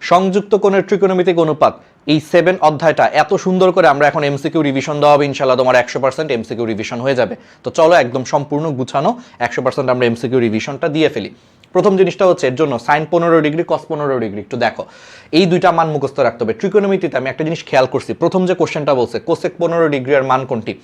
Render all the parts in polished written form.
সংযুক্ত কোণের ত্রিকোণমিতিক অনুপাত, এই 7 অধ্যায়টা এত সুন্দর করে আমরা এখন এমসিকিউ রিভিশন দেওয়া হবে, ইনশাআল্লাহ তোমার 100% এমসিকিউ রিভিশন হয়ে যাবে। তো চলো একদম সম্পূর্ণ গুছানো 100% আমরা এমসিকিউ রিভিশনটা দিয়ে ফেলি। প্রথম জিনিসটা হচ্ছে এর জন্য sin 15 ডিগ্রি cos 15 ডিগ্রি একটু দেখো, এই দুইটা মান মুখস্থ রাখতে হবে। ত্রিকোণমিতিতে আমি একটা জিনিস খেয়াল করছি, প্রথম যে কোশ্চেনটা বলছে কোসেক 15 ডিগ্রি এর মান কোনটি,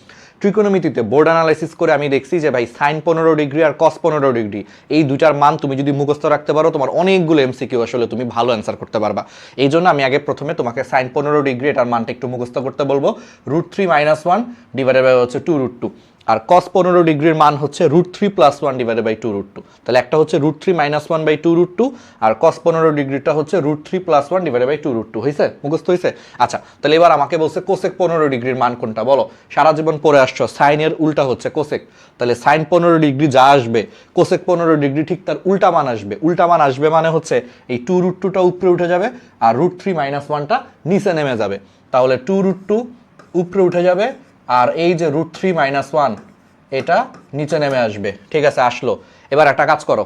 ত্রিকোণমিতিতে বোর্ড অ্যানালাইসিস করে আমি দেখছি যে ভাই sin 15 ডিগ্রি আর cos 15 ডিগ্রি এই দুইটার মান তুমি যদি মুখস্থ রাখতে পারো তোমার অনেকগুলো এমসিকিউ আসলে তুমি ভালো অ্যান্সার করতে পারবা। এই জন্য আমি আগে প্রথমে তোমাকে sin 15 ডিগ্রি এটার মানটা একটু মুখস্থ করতে বলবো, √3 - 1 ডিভাইডেড বাই হচ্ছে 2√2, আর cos 15 ডিগ্রির মান হচ্ছে √3 + 1 ডিভাইডেড বাই 2√2। তাহলে একটা হচ্ছে √3 - 1 বাই 2√2 আর cos 15 ডিগ্রিটা হচ্ছে √3 + 1 ডিভাইডেড বাই 2√2। হয়েছে? মুখস্থ হয়েছে? আচ্ছা, তাহলে এবার আমাকে বলছে কোসেক 15 ডিগ্রির মান কোনটা বলো। সারা জীবন পড়ে আসছো সাইন এর উল্টা হচ্ছে কোসেক, তাহলে sin 15 ডিগ্রি যা আসবে কোসেক 15 ডিগ্রি ঠিক তার উল্টা মান আসবে। উল্টা মান আসবে মানে হচ্ছে এই 2√2টা উপরে উঠে যাবে আর √3 - 1টা নিচে নেমে যাবে। তাহলে 2√2 উপরে উঠে যাবে আর এই যে √3 - 1 এটা নিচে নেমে আসবে। ঠিক আছে, আসলো। এবার একটা কাজ করো,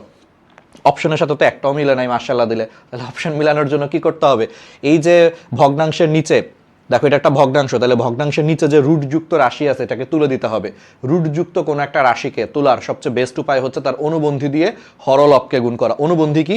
অপশনের সাথে তো একটাও মিলে নাই মাশাআল্লাহ দিলে, তাহলে অপশন মিলানোর জন্য কি করতে হবে, এই যে ভগ্নাংশের নিচে দেখো এটা একটা ভগ্নাংশ, তাহলে ভগ্নাংশের নিচে যে রুটযুক্ত রাশি আছে এটাকে তুলে দিতে হবে। রুটযুক্ত কোনো একটা রাশিকে তোলার সবচেয়ে বেস্ট উপায় হচ্ছে তার অনুবন্ধী দিয়ে হরলবকে গুণ করা। অনুবন্ধী কি?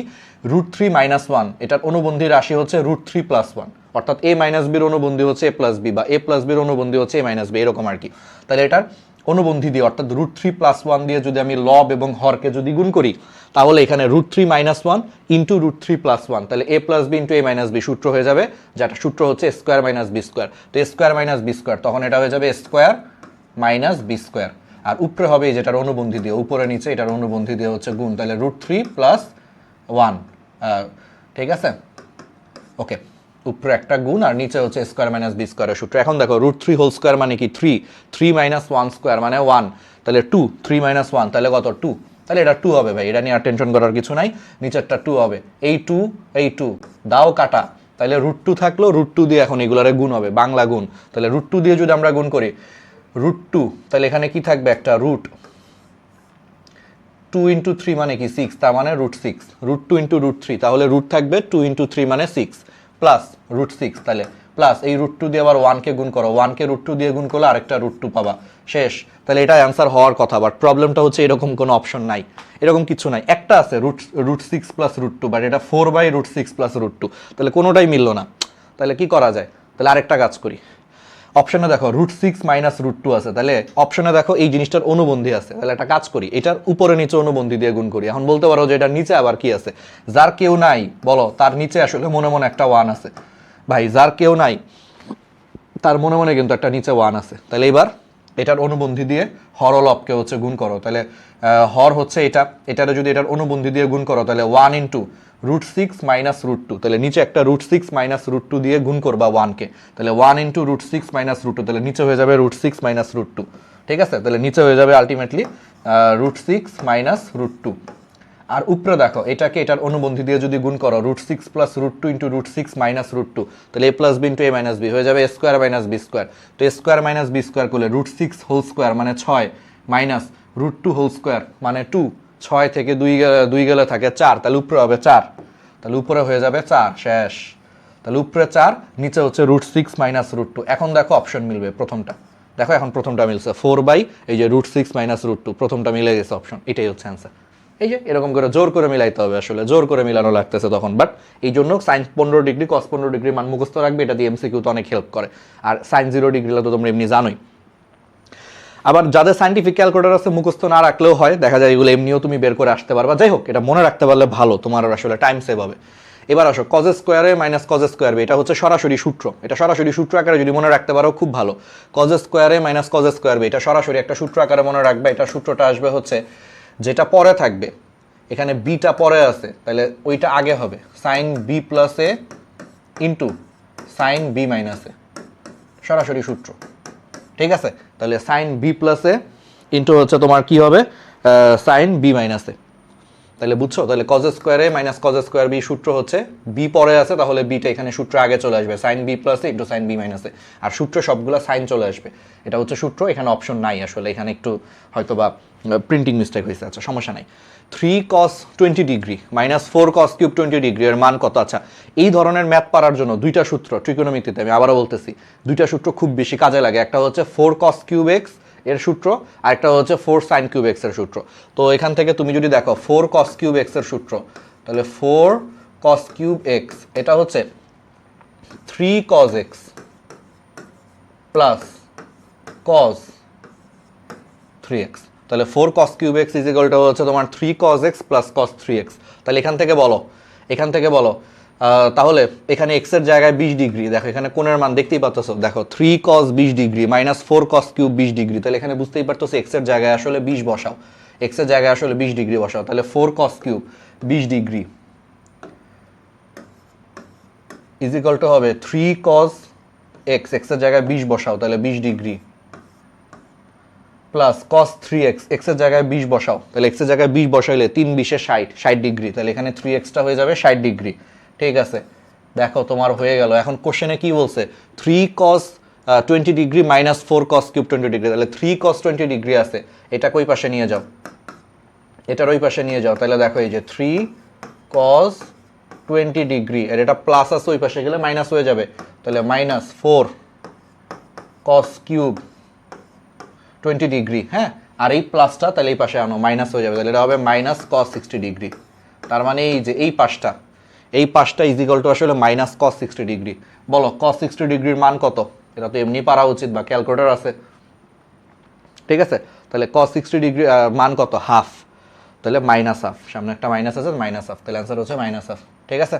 √3 - 1, এটার অনুবন্ধী রাশি হচ্ছে √3 + 1, অর্থাৎ a - b এর অনুবন্ধী হচ্ছে a + b বা a + b এর অনুবন্ধী হচ্ছে a - b, এরকম আর কি। তাহলে এটার অনুবন্ধী দিয়ে অর্থাৎ √3 + 1 দিয়ে যদি আমি লব এবং হরকে যদি গুণ করি তাহলে এখানে √3 - 1 ইন্টু √3 + 1, তাহলে a + b into a - b সূত্র হয়ে যাবে, যেটা সূত্র হচ্ছে a² - b²। তো a² - b², তখন এটা হয়ে যাবে a² - b², আর উপরে হবে যেটার অনুবন্ধী দিয়ে, উপরে নিচে এটার অনুবন্ধী দিয়ে হচ্ছে গুণ, তাহলে √3 + 1। ঠিক আছে, ওকে, উপরে একটা গুণ আর নিচে হচ্ছে a² - b² এর সূত্র। এখন দেখো √3 হোল স্কোয়ার মানে কি 3, 3 - 1 স্কোয়ার মানে 1, তাহলে 2, 3 - 1 তাহলে কত 2, তাহলে এটা 2 হবে ভাই, এটা নিয়ে আর টেনশন করার কিছু নাই, নিচেরটা 2 হবে। এই 2 এই 2 দাও কাটা, তাহলে √2 থাকলো, √2 দিয়ে এখন এগুলারে গুণ হবে, বাংলা গুণ। তাহলে √2 দিয়ে যদি আমরা গুণ করি √2, তাহলে এখানে কি থাকবে একটা রুট, 2 × 3 মানে কি 6, তার মানে √6, √2 × √3, তাহলে রুট থাকবে 2 × 3 মানে 6 প্লাস √6, তাহলে প্লাস এই √2 দিয়ে আবার 1কে গুণ করো, 1কে √2 দিয়ে গুণ করলে আরেকটা √2 পাবা, শেষ। তাহলে এটা অ্যান্সার হওয়ার কথা, বাট প্রবলেমটা হচ্ছে এরকম কোনো অপশন নাই, এরকম কিছু নাই। একটা আছে √6 + √2, বাট এটা 4/√6 + √2, তাহলে কোনোটাই মিললো না। তাহলে কি করা যায়? তাহলে আরেকটা কাজ করি, অপশনে দেখো √6 - √2 আছে, তাহলে অপশনে দেখো এই জিনিসটার অনুবন্ধী আছে, তাহলে একটা কাজ করি এটার উপরে নিচে অনুবন্ধী দিয়ে গুণ করি। এখন বলতে পারো যে এটার নিচে আবার কি আছে, যার কেউ নাই বলো তার নিচে আসলে মনে মনে একটা 1 আছে ভাই, যার কেউ নাই তার মনে মনে কিন্তু একটা নিচে 1 আছে। তাহলে এবার এটার অনুবন্ধী দিয়ে হরলবকে হচ্ছে গুণ করো, তাহলে হর হচ্ছে এটা, এটারে যদি এটার অনুবন্ধী দিয়ে গুণ করো তাহলে 1 × √6 - √2, তাহলে নিচে একটা √6 - √2 দিয়ে গুণ করবা 1কে, তাহলে 1 × √6 - √2, তাহলে নিচে হয়ে যাবে √6 - √2। ঠিক আছে, তাহলে নিচে হয়ে যাবে আলটিমেটলি √6 - √2, আর উপরে দেখো এটাকে এটার অনুবন্ধী দিয়ে যদি গুণ করো √6 + √2 × √6 - √2, তাহলে a + b × a - b হয়ে যাবে a² - b²। তো a² - b² করলে √6 হোল স্কোয়ার মানে 6 মাইনাস √2 হোল স্কোয়ার মানে 2, 6 থেকে 2 গেলে থাকে 4, তাহলে উপরে হবে 4, তাহলে উপরে হয়ে যাবে 4, শেষ। তাহলে উপরে 4, নিচে হচ্ছে √6 - √2। এখন দেখো অপশন মিলবে প্রথমটা, দেখো এখন প্রথমটা মিলছে 4 এই যে √6 - √2, প্রথমটা মিলে গেছে অপশন, এটাই হচ্ছে অ্যান্সার। এই যে এরকম করে জোর করে মিলাইতে হবে, আসলে জোর করে মিলানো লাগতেছে তখন, বাট এই জন্য sin 15 ডিগ্রি cos 15 ডিগ্রি মান মুখস্থ রাখবে, এটা দিয়ে এমসিকিউ তো অনেক হেল্প করে। আর sin 0 ডিগ্রি তো তোমরা এমনি জানোই। আবার যাদের সাইন্টিফিক ক্যালকুলেটর আছে মুখস্থ না রাখলেও হয়, দেখা যায় এগুলো এমনিও তুমি বের করে আসতে পারবা। যাই হোক, এটা মনে রাখতে পারলে ভালো, তোমার আসলে টাইম সেভ হবে। এবার আসো cos square a - cos square b, এটা হচ্ছে সরাসরি সূত্র, এটা সরাসরি সূত্র আকারে যদি মনে রাখতে পারো খুব ভালো। cos square a - cos square b, এটা সরাসরি একটা সূত্র আকারে মনে রাখবে। এটা সূত্রটা আসবে হচ্ছে যেটা পরে থাকবে, এখানে বিটা পরে আছে তাহলে ওইটা আগে হবে, sin b + a into sin b - a, সরাসরি সূত্র। ঠিক আছে, তাহলে sin b + a ইন্টু হচ্ছে তোমার কি হবে sin b - a, তাহলে বুঝছো, তাহলে কজ স্কোয়ারে মাইনাস কজ স্কোয়ার বি সূত্র হচ্ছে বি পরে আছে, তাহলে বিটা এখানে সূত্র আগে চলে আসবে, সাইন বি প্লাসে একটু সাইন বি মাইনাসে, আর সূত্র সবগুলো সাইন চলে আসবে, এটা হচ্ছে সূত্র, এখানে অপশন নাই আসলে, এখানে একটু হয়তো বা প্রিন্টিং মিস্টেক হয়েছে, আচ্ছা সমস্যা নাই। 3 cos 20 degree minus 4 cos cube 20 degree এর মান কত? আচ্ছা এই ধরনের ম্যাথ পারার জন্য দুইটা সূত্র ট্রিকোনোমিতিতে, আমি আবারও বলতেছি দুইটা সূত্র খুব বেশি কাজে লাগে, একটা হচ্ছে 4 cos কিউব এক্স এর সূত্র, আর একটা হচ্ছে 4 sin কিউব এক্স এর সূত্র। তো এখান থেকে তুমি যদি দেখো 4 cos কিউব এক্স এর সূত্র, তাহলে 4 cos কিউব এক্স এটা হচ্ছে 3 cos x plus cos 3x, তাহলে 4 cos cube x is equal to হচ্ছে তোমার 3 cos x plus cos 3x। তাহলে এখান থেকে বলো তাহলে এখানে x এর জায়গায় 20 ডিগ্রি, দেখো এখানে কোণের মান দেখতেই পাচ্ছো, দেখো 3 cos 20 degree minus 4 cos cube 20 degree, তাহলে এখানে বুঝতেই পারতো x এর জায়গায় আসলে 20 বসাও, x এর জায়গায় আসলে 20 ডিগ্রি বসাও, তাহলে 4 cos cube 20 degree is equal to হবে 3 cos x, x এর জায়গায় 20 বসাও, তাহলে 20 degree plus cos 3x, x এর জায়গায় 20 বসাও, তাহলে x এর জায়গায় 20 বসাইলে 3 20 60 ডিগ্রি, তাহলে এখানে 3x টা হয়ে যাবে 60 ডিগ্রি। ঠিক আছে, দেখো তোমার হয়ে গেল। এখন কোশ্চেনে কি বলছে? 3 cos 20 degree minus 4 cos cube 20 degree, তাহলে 3 cos 20 ডিগ্রি আছে, এটা কই পাশে নিয়ে যাও, এটার ওই পাশে নিয়ে যাও, তাহলে দেখো এই যে 3 cos 20 ডিগ্রি, আর এটা প্লাস আছে ওই পাশে গেলে মাইনাস হয়ে যাবে, তাহলে মাইনাস 4 cos কিউব 20 ডিগ্রি, হ্যাঁ, আর এই প্লাসটা তাহলে এই পাশে আনো, মাইনাস হয়ে যাবে, তাহলে এটা হবে মাইনাস cos 60 ডিগ্রি। তার মানে এই যে এই পাশটা ইজ ইকুয়াল টু আসলে মাইনাস cos 60 ডিগ্রি। বলো cos 60 ডিগ্রির মান কত? এটা তো এমনি পারা উচিত, বা ক্যালকুলেটর আছে, ঠিক আছে। তাহলে cos 60 ডিগ্রি মান কত? হাফ, তাহলে মাইনাস হাফ, সামনে একটা মাইনাস আছে, মাইনাস হাফ, তাহলে অ্যান্সার হচ্ছে মাইনাস হাফ। ঠিক আছে,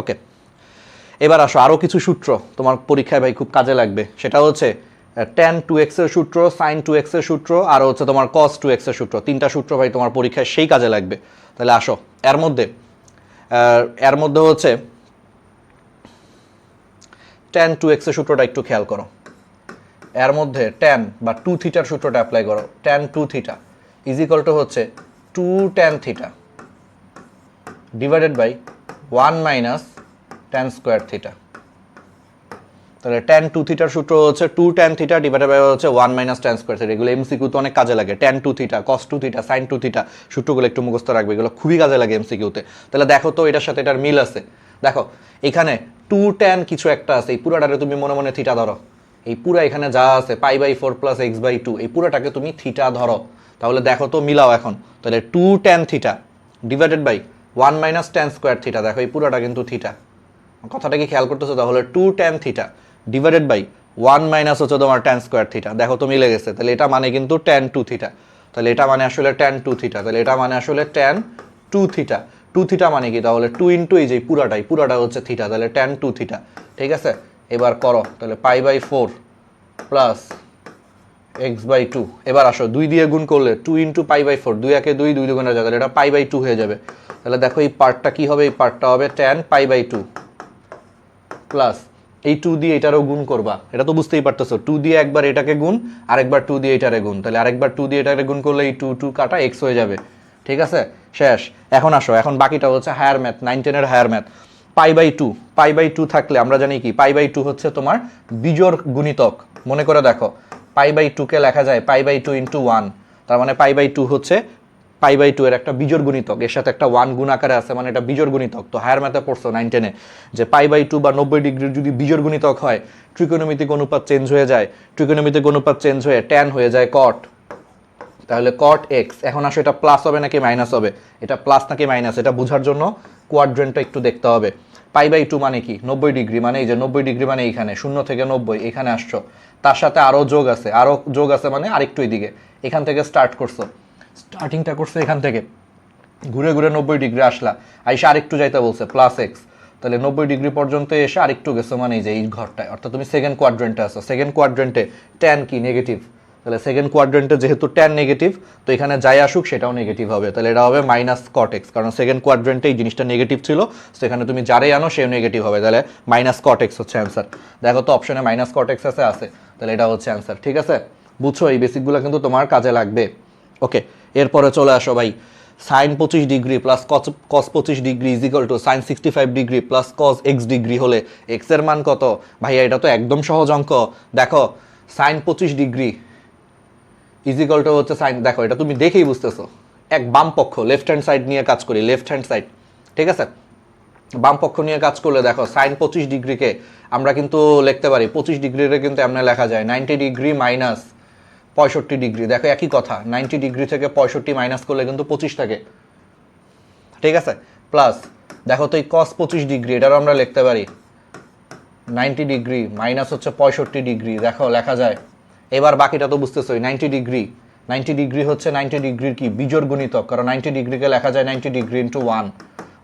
ওকে। এবার আসো আরও কিছু সূত্র তোমার পরীক্ষায় ভাই খুব কাজে লাগবে, সেটা হচ্ছে tan 2x এর সূত্র, sin 2x এর সূত্র, আর হচ্ছে তোমার cos 2x এর সূত্র। তিনটা সূত্র ভাই তোমার পরীক্ষায় সেই কাজে লাগবে। তাহলে আসো এর মধ্যে হচ্ছে tan 2x এর সূত্রটা একটু খেয়াল করো, এর মধ্যে tan বা 2 থিটার সূত্রটা অ্যাপ্লাই করো। tan 2 theta is equal to হচ্ছে 2 tan theta divided by 1 minus tan square theta. তাহলে tan 2 থিটার সূত্র হচ্ছে 2 tan থিটা ডিভাইডেড বাই হচ্ছে 1 মাইনাস tan স্কোয়ার থিটা। এগুলো এমসিকিউ তো অনেক কাজে লাগে। tan 2 theta, cos 2 theta, sin 2 theta সূত্রগুলো একটু মুখস্থ রাখবে, এগুলো খুবই কাজে লাগে এমসিকিউতে। তাহলে দেখো তো এটার সাথে এটার মিল আছে, দেখো এখানে 2 tan কিছু একটা আছে, এই পুরাটারে তুমি মনে মনে থিটা ধরো, এই পুরা এখানে যা আছে π/4 প্লাস x/2, এই পুরাটাকে তুমি থিটা ধরো, তাহলে দেখো তো মিলাও এখন। তাহলে 2 tan theta divided by 1 minus tan square theta, দেখো এই পুরাটা কিন্তু থিটা, কথাটা কি খেয়াল করতেছো? তাহলে 2 tan theta divided by 1 minus হচ্ছে তোমার tan স্কোয়ার থিটা, দেখো তো মিলে গেছে। তাহলে এটা মানে কিন্তু tan 2 থিটা, তাহলে এটা মানে আসলে tan 2 থিটা, তাহলে এটা মানে আসলে tan 2 থিটা। 2 থিটা মানে কি? তাহলে 2 ইন্টু এই যে পুরাটা হচ্ছে থিটা, তাহলে tan 2 থিটা। ঠিক আছে, এবার করো, তাহলে π/4 প্লাস x/2। এবার আসো 2 দিয়ে গুণ করলে 2 ইন্টু π/4, 2 একে 2, 2 দুগুণে যাবে, তাহলে এটা π/2 হয়ে যাবে। তাহলে দেখো এই পার্টটা কি হবে? এই পার্টটা হবে tan π/2 প্লাস এই 2 দিয়ে এটারও গুণ করবা, এটা তো বুঝতেই পারতেছো, 2 দিয়ে একবার এটাকে গুণ, আরেকবার 2 দিয়ে এটারে গুণ, তাহলে আরেকবার 2 দিয়ে এটারে গুণ করলে এই 2 কাটা x হয়ে যাবে। ঠিক আছে, শেষ। এখন আসো, এখন বাকিটা হচ্ছে হায়ার ম্যাথ, 9 10 এর হায়ার ম্যাথ। π/2 থাকলে আমরা জানি কি π/2 হচ্ছে তোমার বিজোড় গুণিতক। মনে করে দেখো, π/2 কে লেখা যায় π/2 ইন্টু 1, তার মানে π/2 হচ্ছে π/2 এর একটা বিজোড় গুণিতক, এর সাথে একটা 1 গুণ আকারে আছে, মানে এটা বিজোড় গুণিতক। তো হায়ার ম্যাথে পড়ছো 9 10 এ যে π/2 বা 90 ডিগ্রির যদি বিজোড় গুণিতক হয়, ত্রিকোণমিতিক অনুপাত চেঞ্জ হয়ে যায়, ত্রিকোণমিতিক অনুপাত চেঞ্জ হয়ে tan হয়ে যায় cot, তাহলে cot x। এখন আসো এটা প্লাস হবে নাকি মাইনাস হবে, এটা প্লাস নাকি মাইনাস, এটা বোঝার জন্য কোয়াড্রেন্টটা একটু দেখতে হবে। π/2 মানে কি? 90 ডিগ্রি, মানে এই যে 90 ডিগ্রি মানে এইখানে 0 থেকে 90 এখানে আসছো, তার সাথে আরো যোগ আছে মানে আরেকটু এদিকে, এখান থেকে স্টার্টিংটা করছে এখান থেকে, ঘুরে ঘুরে 90 ডিগ্রি আসলা, আইসা আরেকটু যাইতে বলছে প্লাস এক্স, তাহলে 90 ডিগ্রি পর্যন্ত এসে আরেকটু গেছো, মানে এই যে এই ঘরটায়, অর্থাৎ তুমি সেকেন্ড কোয়াড্রেন্টে আছো। সেকেন্ড কোয়াড্রেন্টে tan কি? নেগেটিভ, তাহলে সেকেন্ড কোয়াড্রেন্টে যেহেতু tan নেগেটিভ, তো এখানে যাই আসুক সেটাও নেগেটিভ হবে, তাহলে এটা হবে মাইনাস cot x, কারণ সেকেন্ড কোয়াড্রেন্টে এই জিনিসটা নেগেটিভ ছিল, সেখানে তুমি যারাই আনো সেও নেগেটিভ হবে, তাহলে মাইনাস cot x হচ্ছে অ্যান্সার। দেখো তো অপশনে মাইনাস cot x আছে, তাহলে এটা হচ্ছে অ্যান্সার। ঠিক আছে, বুঝছো, এই বেসিকগুলো কিন্তু তোমার কাজে লাগবে। ওকে, এরপরে চলে আসো ভাই, sine 25 degree plus cos 25 degree is equal to sine 65 degree plus cos x degree হলে এক্স এর মান কত? ভাইয়া এটা তো একদম সহজ অঙ্ক। দেখো sine 25 degree is equal to হচ্ছে সাইন, দেখো এটা তুমি দেখেই বুঝতেছো, এক বাম পক্ষ লেফট হ্যান্ড সাইড নিয়ে কাজ করি, লেফট হ্যান্ড সাইড, ঠিক আছে? বাম পক্ষ নিয়ে কাজ করলে দেখো সাইন 25 ডিগ্রিকে আমরা কিন্তু লিখতে পারি 25 ডিগ্রিরে কিন্তু এমনি লেখা যায় 90 ডিগ্রি মাইনাস 65 ডিগ্রি। দেখো একই কথা, 90 ডিগ্রি থেকে 65 মাইনাস করলে কিন্তু 25 থাকে, ঠিক আছে? প্লাস দেখো তো এই কস 25 ডিগ্রি এটারও আমরা লিখতে পারি 90 ডিগ্রি মাইনাস হচ্ছে 65 ডিগ্রি, দেখো লেখা যায়। এবার বাকিটা তো বুঝতেছোই, 90 ডিগ্রি হচ্ছে 90 ডিগ্রির কি বিজোড় গুণিতক, কারণ 90 ডিগ্রিকে লেখা যায় 90 ডিগ্রি ইন্টু 1,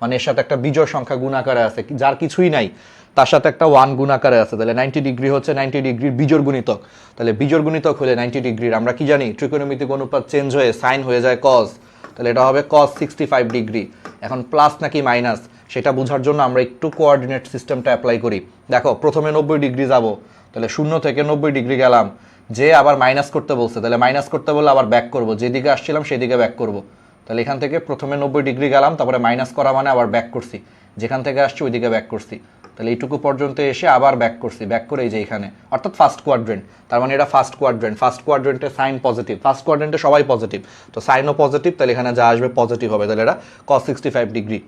মানে এর সাথে একটা বিজোড় সংখ্যা গুণ আকারে আছে, যার কিছুই নাই তার সাথে একটা 1 গুণ আকারে আছে, তাহলে 90 ডিগ্রি হচ্ছে 90 ডিগ্রির বিজোড় গুণিতক। তাহলে বিজোড় গুণিতক হলে 90 ডিগ্রির আমরা কি জানি, ত্রিকোণমিতিক অনুপাত চেঞ্জ হয়ে সাইন হয়ে যায় কস, তাহলে এটা হবে কস 65 ডিগ্রি। এখন প্লাস নাকি মাইনাস সেটা বোঝার জন্য আমরা একটু কোঅর্ডিনেট সিস্টেমটা অ্যাপ্লাই করি। দেখো প্রথমে 90 ডিগ্রি যাব, তাহলে 0 থেকে 90 ডিগ্রি গেলাম, যে আবার মাইনাস করতে বলছে, তাহলে মাইনাস করতে বললে আবার ব্যাক করব, যেদিকে আসছিলাম সেদিকে ব্যাক করব। তাহলে এখান থেকে প্রথমে 90 ডিগ্রি গেলাম, তারপরে মাইনাস করা মানে আবার ব্যাক করছি, যেখান থেকে আসছি ওইদিকে ব্যাক করছি, তাহলে এইটুকু পর্যন্ত এসে আবার ব্যাক করছি, ব্যাক করে এই যে এখানে, অর্থাৎ ফার্স্ট কোয়াড্রেন্ট, তার মানে এটা ফার্স্ট কোয়াড্রেন্ট, ফার্স্ট কোয়াড্রেন্টে সাইন পজিটিভ, ফার্স্ট কোয়াড্রেন্টে সবাই পজিটিভ, তো সাইনও পজিটিভ, তাহলে এখানে যা আসবে পজিটিভ হবে, তাহলে এটা cos 65 ডিগ্রি,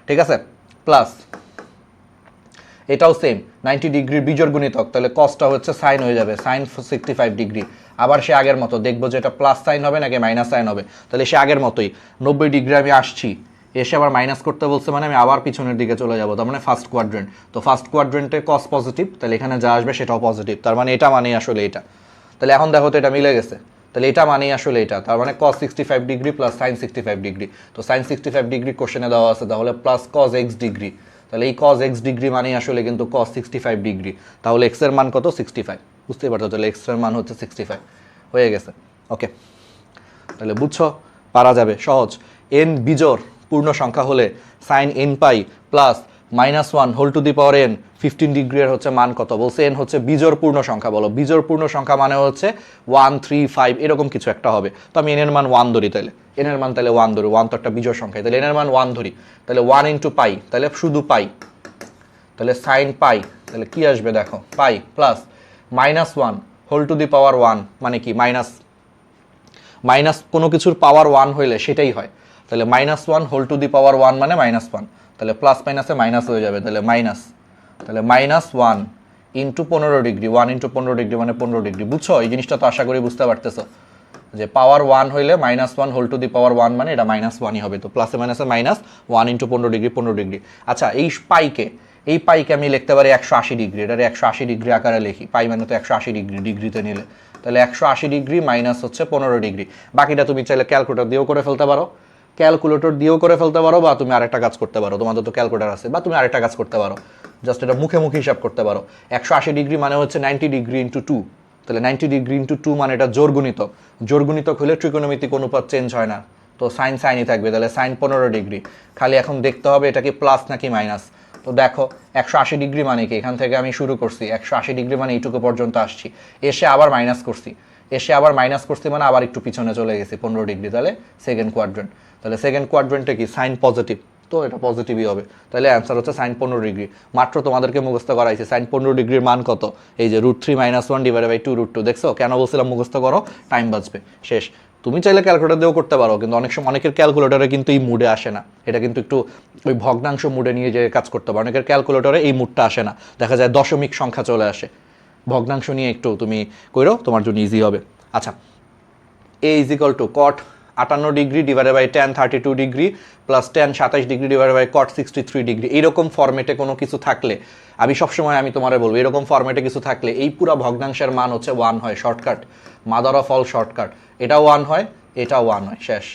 ঠিক আছে? প্লাস এটাও সেম 90 ডিগ্রির বিজোড় গুণিতক, তাহলে কসটা হচ্ছে সাইন হয়ে যাবে সাইন 65 ডিগ্রি। আবার সে আগের মতো দেখবো যে এটা প্লাস সাইন হবে নাকি মাইনাস সাইন হবে, তাহলে সে আগের মতোই 90 ডিগ্রি আমি আসছি, এসে আবার মাইনাস করতে বলছে মানে আমি আবার পিছনের দিকে চলে যাবো, তার মানে ফার্স্ট কোয়াড্রেন্ট, তো ফার্স্ট কোয়াড্রেন্টে কস পজিটিভ, তাহলে এখানে যা আসবে সেটাও পজিটিভ, তার মানে এটা মানেই আসলে এটা। তাহলে এখন দেখো তো এটা মিলে গেছে, তাহলে এটা মানেই আসলে এটা, তার মানে cos 65 degree plus sign 65 degree, তো সাইন 65 ডিগ্রি কোশ্চেনে দেওয়া আছে, তাহলে প্লাস cos x ডিগ্রি, তাহলে এই cos x ডিগ্রি মানেই আসলে কিন্তু cos 65 ডিগ্রি, তাহলে x এর মান কত 65, বুঝতেই পারছো, তাহলে x এর মান হচ্ছে 65 হয়ে গেছে। ওকে, তাহলে বুঝছো, পারা যাবে, সহজ। n বিজোড় পূর্ণ সংখ্যা হলে sine n pi plus -1 whole to the power n 15 ডিগ্রির হচ্ছে মান কত, বলছে n হচ্ছে বিজোড় পূর্ণ সংখ্যা, বলো বিজোড় পূর্ণ সংখ্যা মানে হচ্ছে 1 3 5 এরকম কিছু একটা হবে, তো আমি n এর মান 1 ধরি, তাহলে n এর মান তাহলে 1 ধরি, 1 তো একটা বিজোড় সংখ্যা, তাহলে n এর মান 1 ধরি, তাহলে 1 ইন্টু পাই, তাহলে শুধু পাই, তাহলে সাইন পাই, তাহলে কি আসবে দেখো pi plus -1 whole to the power 1 মানে কি মাইনাস কোনো কিছুর পাওয়ার 1 হইলে সেটাই হয়, তাহলে -1 হোল টু দি পাওয়ার 1 মানে -1, তাহলে প্লাস মাইনাসে মাইনাস হয়ে যাবে, তাহলে মাইনাস, তাহলে -1 ইন্টু 15 ডিগ্রি, 1 ইন্টু 15 ডিগ্রি মানে 15 ডিগ্রি, বুঝছো? এই জিনিসটা তো আশা করি বুঝতে পারতেছো যে পাওয়ার 1 হইলে -1 হোল টু দি পাওয়ার 1 মানে এটা -1ই হবে, তো প্লাসে মাইনাসে -1 ইন্টু 15 ডিগ্রি 15 ডিগ্রি। আচ্ছা এই পাইকে আমি লিখতে পারি 180 ডিগ্রি, এটারে 180 ডিগ্রি আকারে লিখি, পাই মানে তো 180 ডিগ্রি, ডিগ্রিতে নিলে তাহলে 180 ডিগ্রি মাইনাস হচ্ছে 15 ডিগ্রি, বাকিটা তুমি চাইলে ক্যালকুলেটর দিয়েও করে ফেলতে পারো, বা তুমি আরেকটা কাজ করতে পারো, তোমাদের তো ক্যালকুলেটর আছে, বা তুমি আরেকটা কাজ করতে পারো, জাস্ট এটা মুখে হিসাব করতে পারো। 180 ডিগ্রি মানে হচ্ছে 90 ডিগ্রি ইন্টু 2, তাহলে 90 ডিগ্রি ইন্টু 2 মানে এটা জোড় গুণিতক হলে ত্রিকোণমিতিক অনুপাত চেঞ্জ হয় না, তো সাইনই থাকবে, তাহলে সাইন 15 ডিগ্রি। খালি এখন দেখতে হবে এটা কি প্লাস নাকি মাইনাস, তো দেখো 180 ডিগ্রি মানে কি, এখান থেকে আমি শুরু করছি 180 ডিগ্রি মানে এইটুকু পর্যন্ত আসছি, এসে আবার মাইনাস করছি মানে আবার একটু পিছনে চলে গেছি 15 ডিগ্রি, তাহলে সেকেন্ড কোয়াড্রেন্ট, তাহলে সেকেন্ড কোয়াড্রেন্টে কি সাইন পজিটিভ, তো এটা পজিটিভই হবে, তাহলে অ্যান্সার হচ্ছে সাইন 15 ডিগ্রি। মাত্র তোমাদেরকে মুখস্থ করাইছে সাইন 15 ডিগ্রির মান কত, এই যে √3 - 1 ডিভাইডেড বাই 2 √2, দেখছো কেন বলছিলাম মুখস্থ করো, টাইম বাঁচবে, শেষ। তুমি চাইলে ক্যালকুলেটর দিয়েও করতে পারো, কিন্তু অনেক সময় অনেকের ক্যালকুলেটরে কিন্তু এই মুডে আসে না, এটা কিন্তু একটু ওই ভগ্নাংশ মুডে নিয়ে যে কাজ করতে পারো, অনেকের ক্যালকুলেটরে এই মুডটা আসে না, দেখা যায় দশমিক সংখ্যা চলে আসে, ভগ্নাংশ নিয়ে একটু তুমি কইরো, তোমার জন্য ইজি হবে। আচ্ছা, a is equal to cot 58 degree divided by tan 32 degree plus tan 27 degree divided by cot 63 degree, এইরকম ফরম্যাটে কোনো কিছু থাকলে আমি সবসময় তোমারে বলবো, এরকম ফরম্যাটে কিছু থাকলে এই পুরো ভগ্নাংশের মান হচ্ছে 1 হয়, shortcut, mother of all shortcut, এটাও 1 হয়, এটাও 1 হয়, শেষ।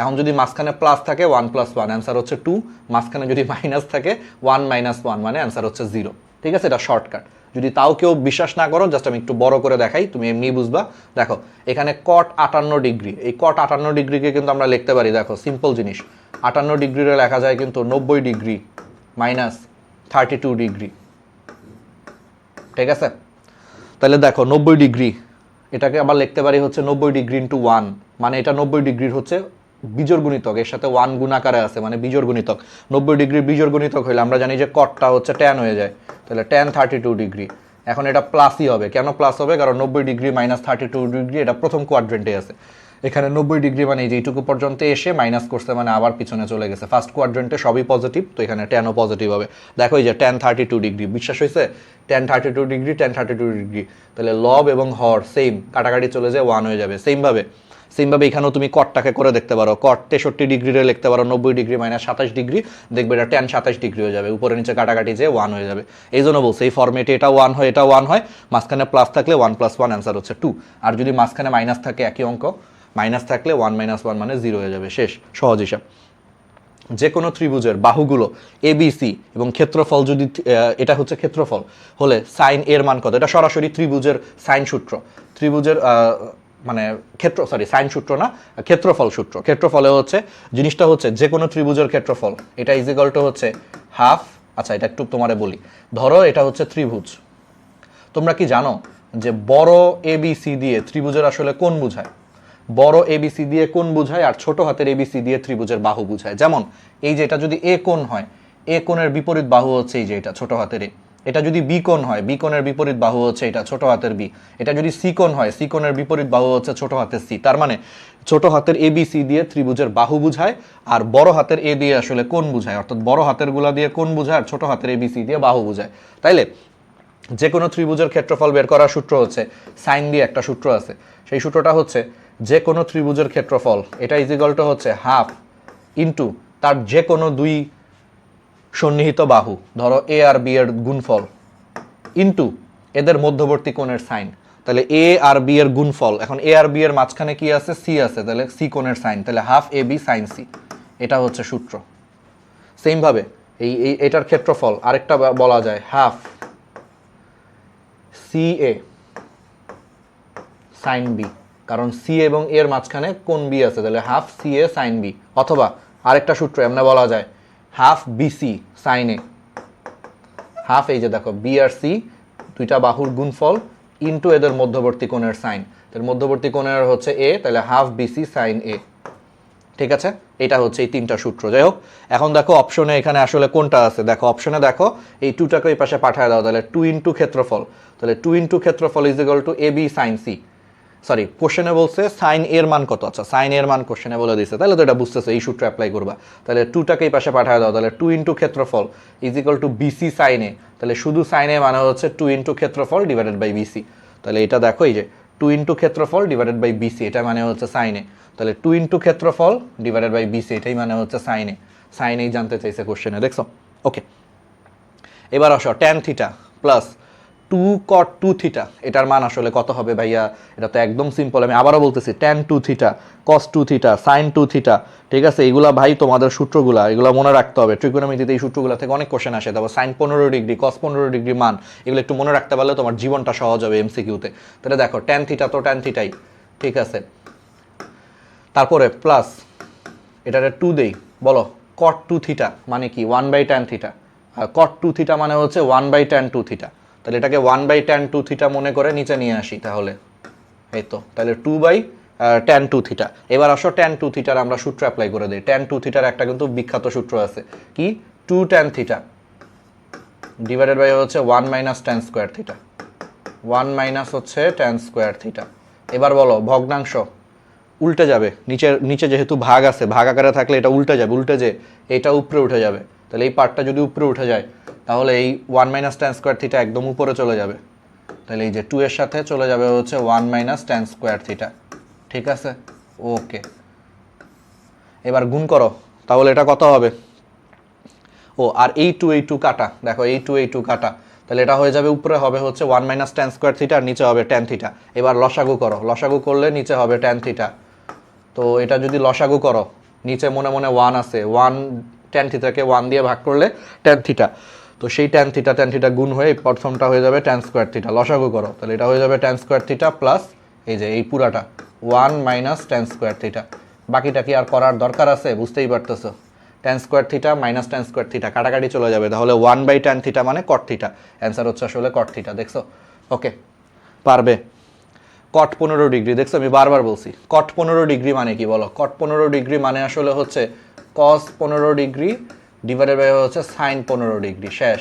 এখন যদি মাঝখানে প্লাস থাকে 1 + 1 অ্যান্সার হচ্ছে 2, মাঝখানে যদি মাইনাস থাকে 1 - 1 মানে অ্যান্সার হচ্ছে 0, ঠিক আছে? এটা শর্টকাট। যদি তাও কেউ বিশ্বাস না করো, জাস্ট আমি একটু বড় করে দেখাই, তুমি এমনি বুঝবা। দেখো এখানে cot 58 ডিগ্রি, এই cot 58 ডিগ্রিকে কিন্তু আমরা লিখতে পারি, দেখো সিম্পল জিনিস, 58 ডিগ্রিরে লেখা যায় কিন্তু 90 ডিগ্রি মাইনাস 32 ডিগ্রি, ঠিক আছে? তাহলে দেখো 90 ডিগ্রি এটাকে আবার লিখতে পারি হচ্ছে 90 ডিগ্রি ইন্টু 1, মানে এটা 90 ডিগ্রির হচ্ছে বিজোড় গুণিতক, এর সাথে 1 গুণ আকারে আছে, মানে বিজোড় গুণিতক। 90 ডিগ্রির বিজোড় গুণিতক হইলে আমরা জানি যে কটটা হচ্ছে ট্যান হয়ে যায়, তাহলে ট্যান 32 ডিগ্রি। এখন এটা প্লাসই হবে, কেন প্লাস হবে? কারণ 90 ডিগ্রি মাইনাস 32 ডিগ্রি এটা প্রথম কোয়াড্রেন্টে আছে। এখানে 90 ডিগ্রি মানে এই যে এইটুকু পর্যন্ত এসে মাইনাস করছে, মানে আবার পিছনে চলে গেছে। ফার্স্ট কোয়াড্রেন্টে সবই পজিটিভ, তো এখানে ট্যানও পজিটিভ হবে। দেখো এই যে ট্যান 32 ডিগ্রি, বিশ্বাস হয়েছে? ট্যান 32 ডিগ্রি, ট্যান 32 ডিগ্রি, তাহলে লব এবং হর সেম, কাটাকাটি চলে যায় 1 হয়ে যাবে। সেমভাবে এখানেও তুমি কটটাকে করে দেখতে পারো, কট 63 ডিগ্রিরে লিখতে পারো 90 ডিগ্রি মাইনাস 27 ডিগ্রি, দেখবে এটা ট্যান 27 ডিগ্রি হয়ে যাবে, উপরে নিচে কাটাকাটি যে 1 হয়ে যাবে। এই জন্য বলছে এই ফর্মেটে এটা 1 হয়, এটা 1 হয়, মাঝখানে প্লাস থাকলে 1 + 1 অ্যান্সার হচ্ছে 2, আর যদি মাঝখানে মাইনাস থাকে একই অঙ্ক, মাইনাস থাকলে 1 - 1 মানে 0 হয়ে যাবে, শেষ, সহজ হিসাব। যে কোনো ত্রিভুজের বাহুগুলো এ বি সি এবং ক্ষেত্রফল যদি এটা হচ্ছে ক্ষেত্রফল হলে সাইন এর মান কত? এটা সরাসরি ত্রিভুজের সাইন সূত্র, ত্রিভুজের মানে সাইন সূত্র না, ক্ষেত্রফল সূত্র। ক্ষেত্রফলে হচ্ছে জিনিসটা হচ্ছে যে কোনো ত্রিভুজের ক্ষেত্রফল, এটা ইজিক্যাল টু হচ্ছে হাফ। আচ্ছা এটা একটু তোমারে বলি, ধরো এটা হচ্ছে ত্রিভুজ, তোমরা কি জানো যে বড় এ বি সি দিয়ে ত্রিভুজের আসলে কোণ বোঝায়? বড় এবিসি দিয়ে কোণ বোঝায় আর ছোট হাতের এবিসি দিয়ে ত্রিভুজের বাহু বোঝায়। যেমন এই যে এটা যদি এ কোণ হয়, এ কোণের বিপরীত বাহু হচ্ছে এই যে এটা ছোট হাতের এ। এটা যদি বি কোণ হয়, বি কোণের বিপরীত বাহু হচ্ছে এটা ছোট হাতের বি। এটা যদি সি কোণ হয়, সি কোণের বিপরীত বাহু হচ্ছে ছোট হাতের সি। তার মানে ছোট হাতের এবিসি দিয়ে ত্রিভুজের বাহু বুঝায় আর বড় হাতের এ দিয়ে আসলে কোণ বুঝায়, অর্থাৎ বড় হাতের গুলা দিয়ে কোণ বুঝায় আর ছোট হাতের এবিসি দিয়ে বাহু বুঝায়। তাইলে যে কোনো ত্রিভুজের ক্ষেত্রফল বের করার সূত্র হচ্ছে সাইন দিয়ে একটা সূত্র আছে, সেই সূত্রটা হচ্ছে যে কোনো ত্রিভুজের ক্ষেত্রফল এটা ইজিক্যাল টু হচ্ছে হাফ ইন্টু তার যে কোনো দুই সন্নিহিত বাহু, ধরো এ আর বি এর গুণফল, ইন্টু এদের মধ্যবর্তী কোণের সাইন। তাহলে এ আর বি এর গুণফল, এখন এ আর বি এর মাঝখানে কি আছে? সি আছে, তাহলে সি কোণের সাইন, তাহলে হাফ এ বি সাইন সি, এটা হচ্ছে সূত্র। সেমভাবে এটার ক্ষেত্রফল আরেকটা বলা যায় হাফ সি এ সাইন বি, কারণ সি এবং এর মাঝখানে কোণ বি আছে, তাহলে হাফ সি এ সাইন বি। অথবা আরেকটা সূত্র এমনি বলা যায় হাফ বিসি সাইন এ, হাফ এই যে দেখো বি আর সি দুইটা বাহুর গুণফল ইন্টু এদের মধ্যবর্তী কোণের সাইন, এর মধ্যবর্তী কোণের হচ্ছে এ, তাহলে হাফ বিসি সাইন এ। ঠিক আছে, এটা হচ্ছে এই তিনটা সূত্র। যাই হোক, এখন দেখো অপশনে এখানে আসলে কোনটা আছে, দেখো অপশনে দেখো এই 2টাকে এই পাশে পাঠায় দাও, তাহলে 2 ইন্টু ক্ষেত্রফল, তাহলে 2 ইন্টু ক্ষেত্রফল is equal to A B sine C. Sorry, কোশ্চেনে বলছে সাইন এর মান কত? আচ্ছা সাইন এর মান কোশ্চেনে বলে দিচ্ছে, তাহলে তো এটা বুঝতেছো, এই সূত্র অ্যাপ্লাই করবা। তাহলে 2টাকে এই পাশে পাঠায় দাও, তাহলে 2 ইন্টু ক্ষেত্রফল is equal to BC sine A, তাহলে শুধু সাইন এ মানে হচ্ছে 2 ইন্টু ক্ষেত্রফল ডিভাইডেড বাই বিসি। তাহলে এটা দেখো এই যে 2 ইন্টু ক্ষেত্রফল ডিভাইডেড বাই বিসি, এটা মানে হচ্ছে সাইন এ, তাহলে 2 ইন্টু ক্ষেত্রফল ডিভাইডেড বাই বিসি, এটাই মানে হচ্ছে সাইন এ। সাইন এই জানতে চাইছে কোশ্চেনে, দেখছো? ওকে, এবার আসো tan theta plus 2 cot 2 theta, এটার মান আসলে কত হবে ভাইয়া? এটা তো একদম সিম্পল, আমি আবারও বলতেছি tan 2 theta, cos 2 theta, sine 2 theta. ঠিক আছে, এগুলা ভাই তোমাদের সূত্রগুলা এগুলো মনে রাখতে হবে। ট্রিগোনোমেট্রিতে এই সূত্রগুলো থেকে অনেক কোশ্চেন আসে। তারপর সাইন 15 ডিগ্রি, cos 15 ডিগ্রি মান, এগুলো একটু মনে রাখতে পারলে তোমার জীবনটা সহজ হবে এমসিকিউতে। তাহলে দেখো ট্যান থিটা তো ট্যান থিটাই, ঠিক আছে, তারপরে প্লাস এটারে 2 দেই, বলো cot 2 থিটা মানে কি? 1/tan থিটা, আর cot 2 থিটা মানে হচ্ছে 1/tan 2 থিটা। তাহলে এটাকে 1/tan 2 থিটা মনে করে নিচে নিয়ে আসি, তাহলে এই তো, তাহলে 2/tan 2 থিটা। এবার আসো tan 2 থিটার আমরা সূত্র অ্যাপ্লাই করে দিই। tan 2 থিটার একটা কিন্তু বিখ্যাত সূত্র আছে, কি? 2 tan থিটা ডিভাইডেড বাই হচ্ছে 1 - tan স্কয়ার থিটা, 1 - হচ্ছে tan স্কয়ার থিটা। এবার বলো ভগ্নাংশ উল্টে যাবে, নিচে যেহেতু ভাগ আছে, ভাগ আকারে থাকলে এটা উল্টে যাবে, উল্টে যে এটা উপরে উঠে যাবে। তাহলে এই পার্টটা যদি উপরে উঠে যায়, তাহলে এই 1 - tan স্কয়ার থিটা একদম উপরে চলে যাবে। তাহলে এই যে 2 এর সাথে চলে যাবে হচ্ছে 1 - tan স্কয়ার থিটা। ঠিক আছে, ওকে। এবার গুণ করো, তাহলে এটা কত হবে? ও আর এই 2 কাটা, দেখো এই 2 কাটা, তাহলে এটা হয়ে যাবে উপরে হবে হচ্ছে 1 - tan স্কয়ার থিটা আর নিচে হবে tan থিটা। এবার লসাগু করো, লসাগু করলে নিচে হবে tan থিটা। তো এটা যদি লসাগু করো, নিচে মনে মনে 1 আছে, 1 tan থিটাকে 1 দিয়ে ভাগ করলে tan থিটা, তো সেই tan থিটা গুণ হয়ে প্রথমটা হয়ে যাবে tan স্কয়ার থিটা। লসাগু করো, তাহলে এটা হয়ে যাবে tan স্কয়ার থিটা প্লাস এই যে এই পুরাটা 1 - tan স্কয়ার থিটা। বাকিটা কি আর করার দরকার আছে? বুঝতেই পারতেছো, tan square theta minus tan square theta কাটাকাটি চলে যাবে, তাহলে 1/tan থিটা মানে cot থিটা। অ্যান্সার হচ্ছে আসলে cot থিটা, দেখছো? ওকে, পারবে কট 15 ডিগ্রি, দেখছো আমি বারবার বলছি কট 15 ডিগ্রি মানে কি বলো? কট 15 ডিগ্রি মানে আসলে হচ্ছে কস 15 ডিগ্রি ডিভাইডেড বাই হচ্ছে সাইন 15 ডিগ্রি। শেষ।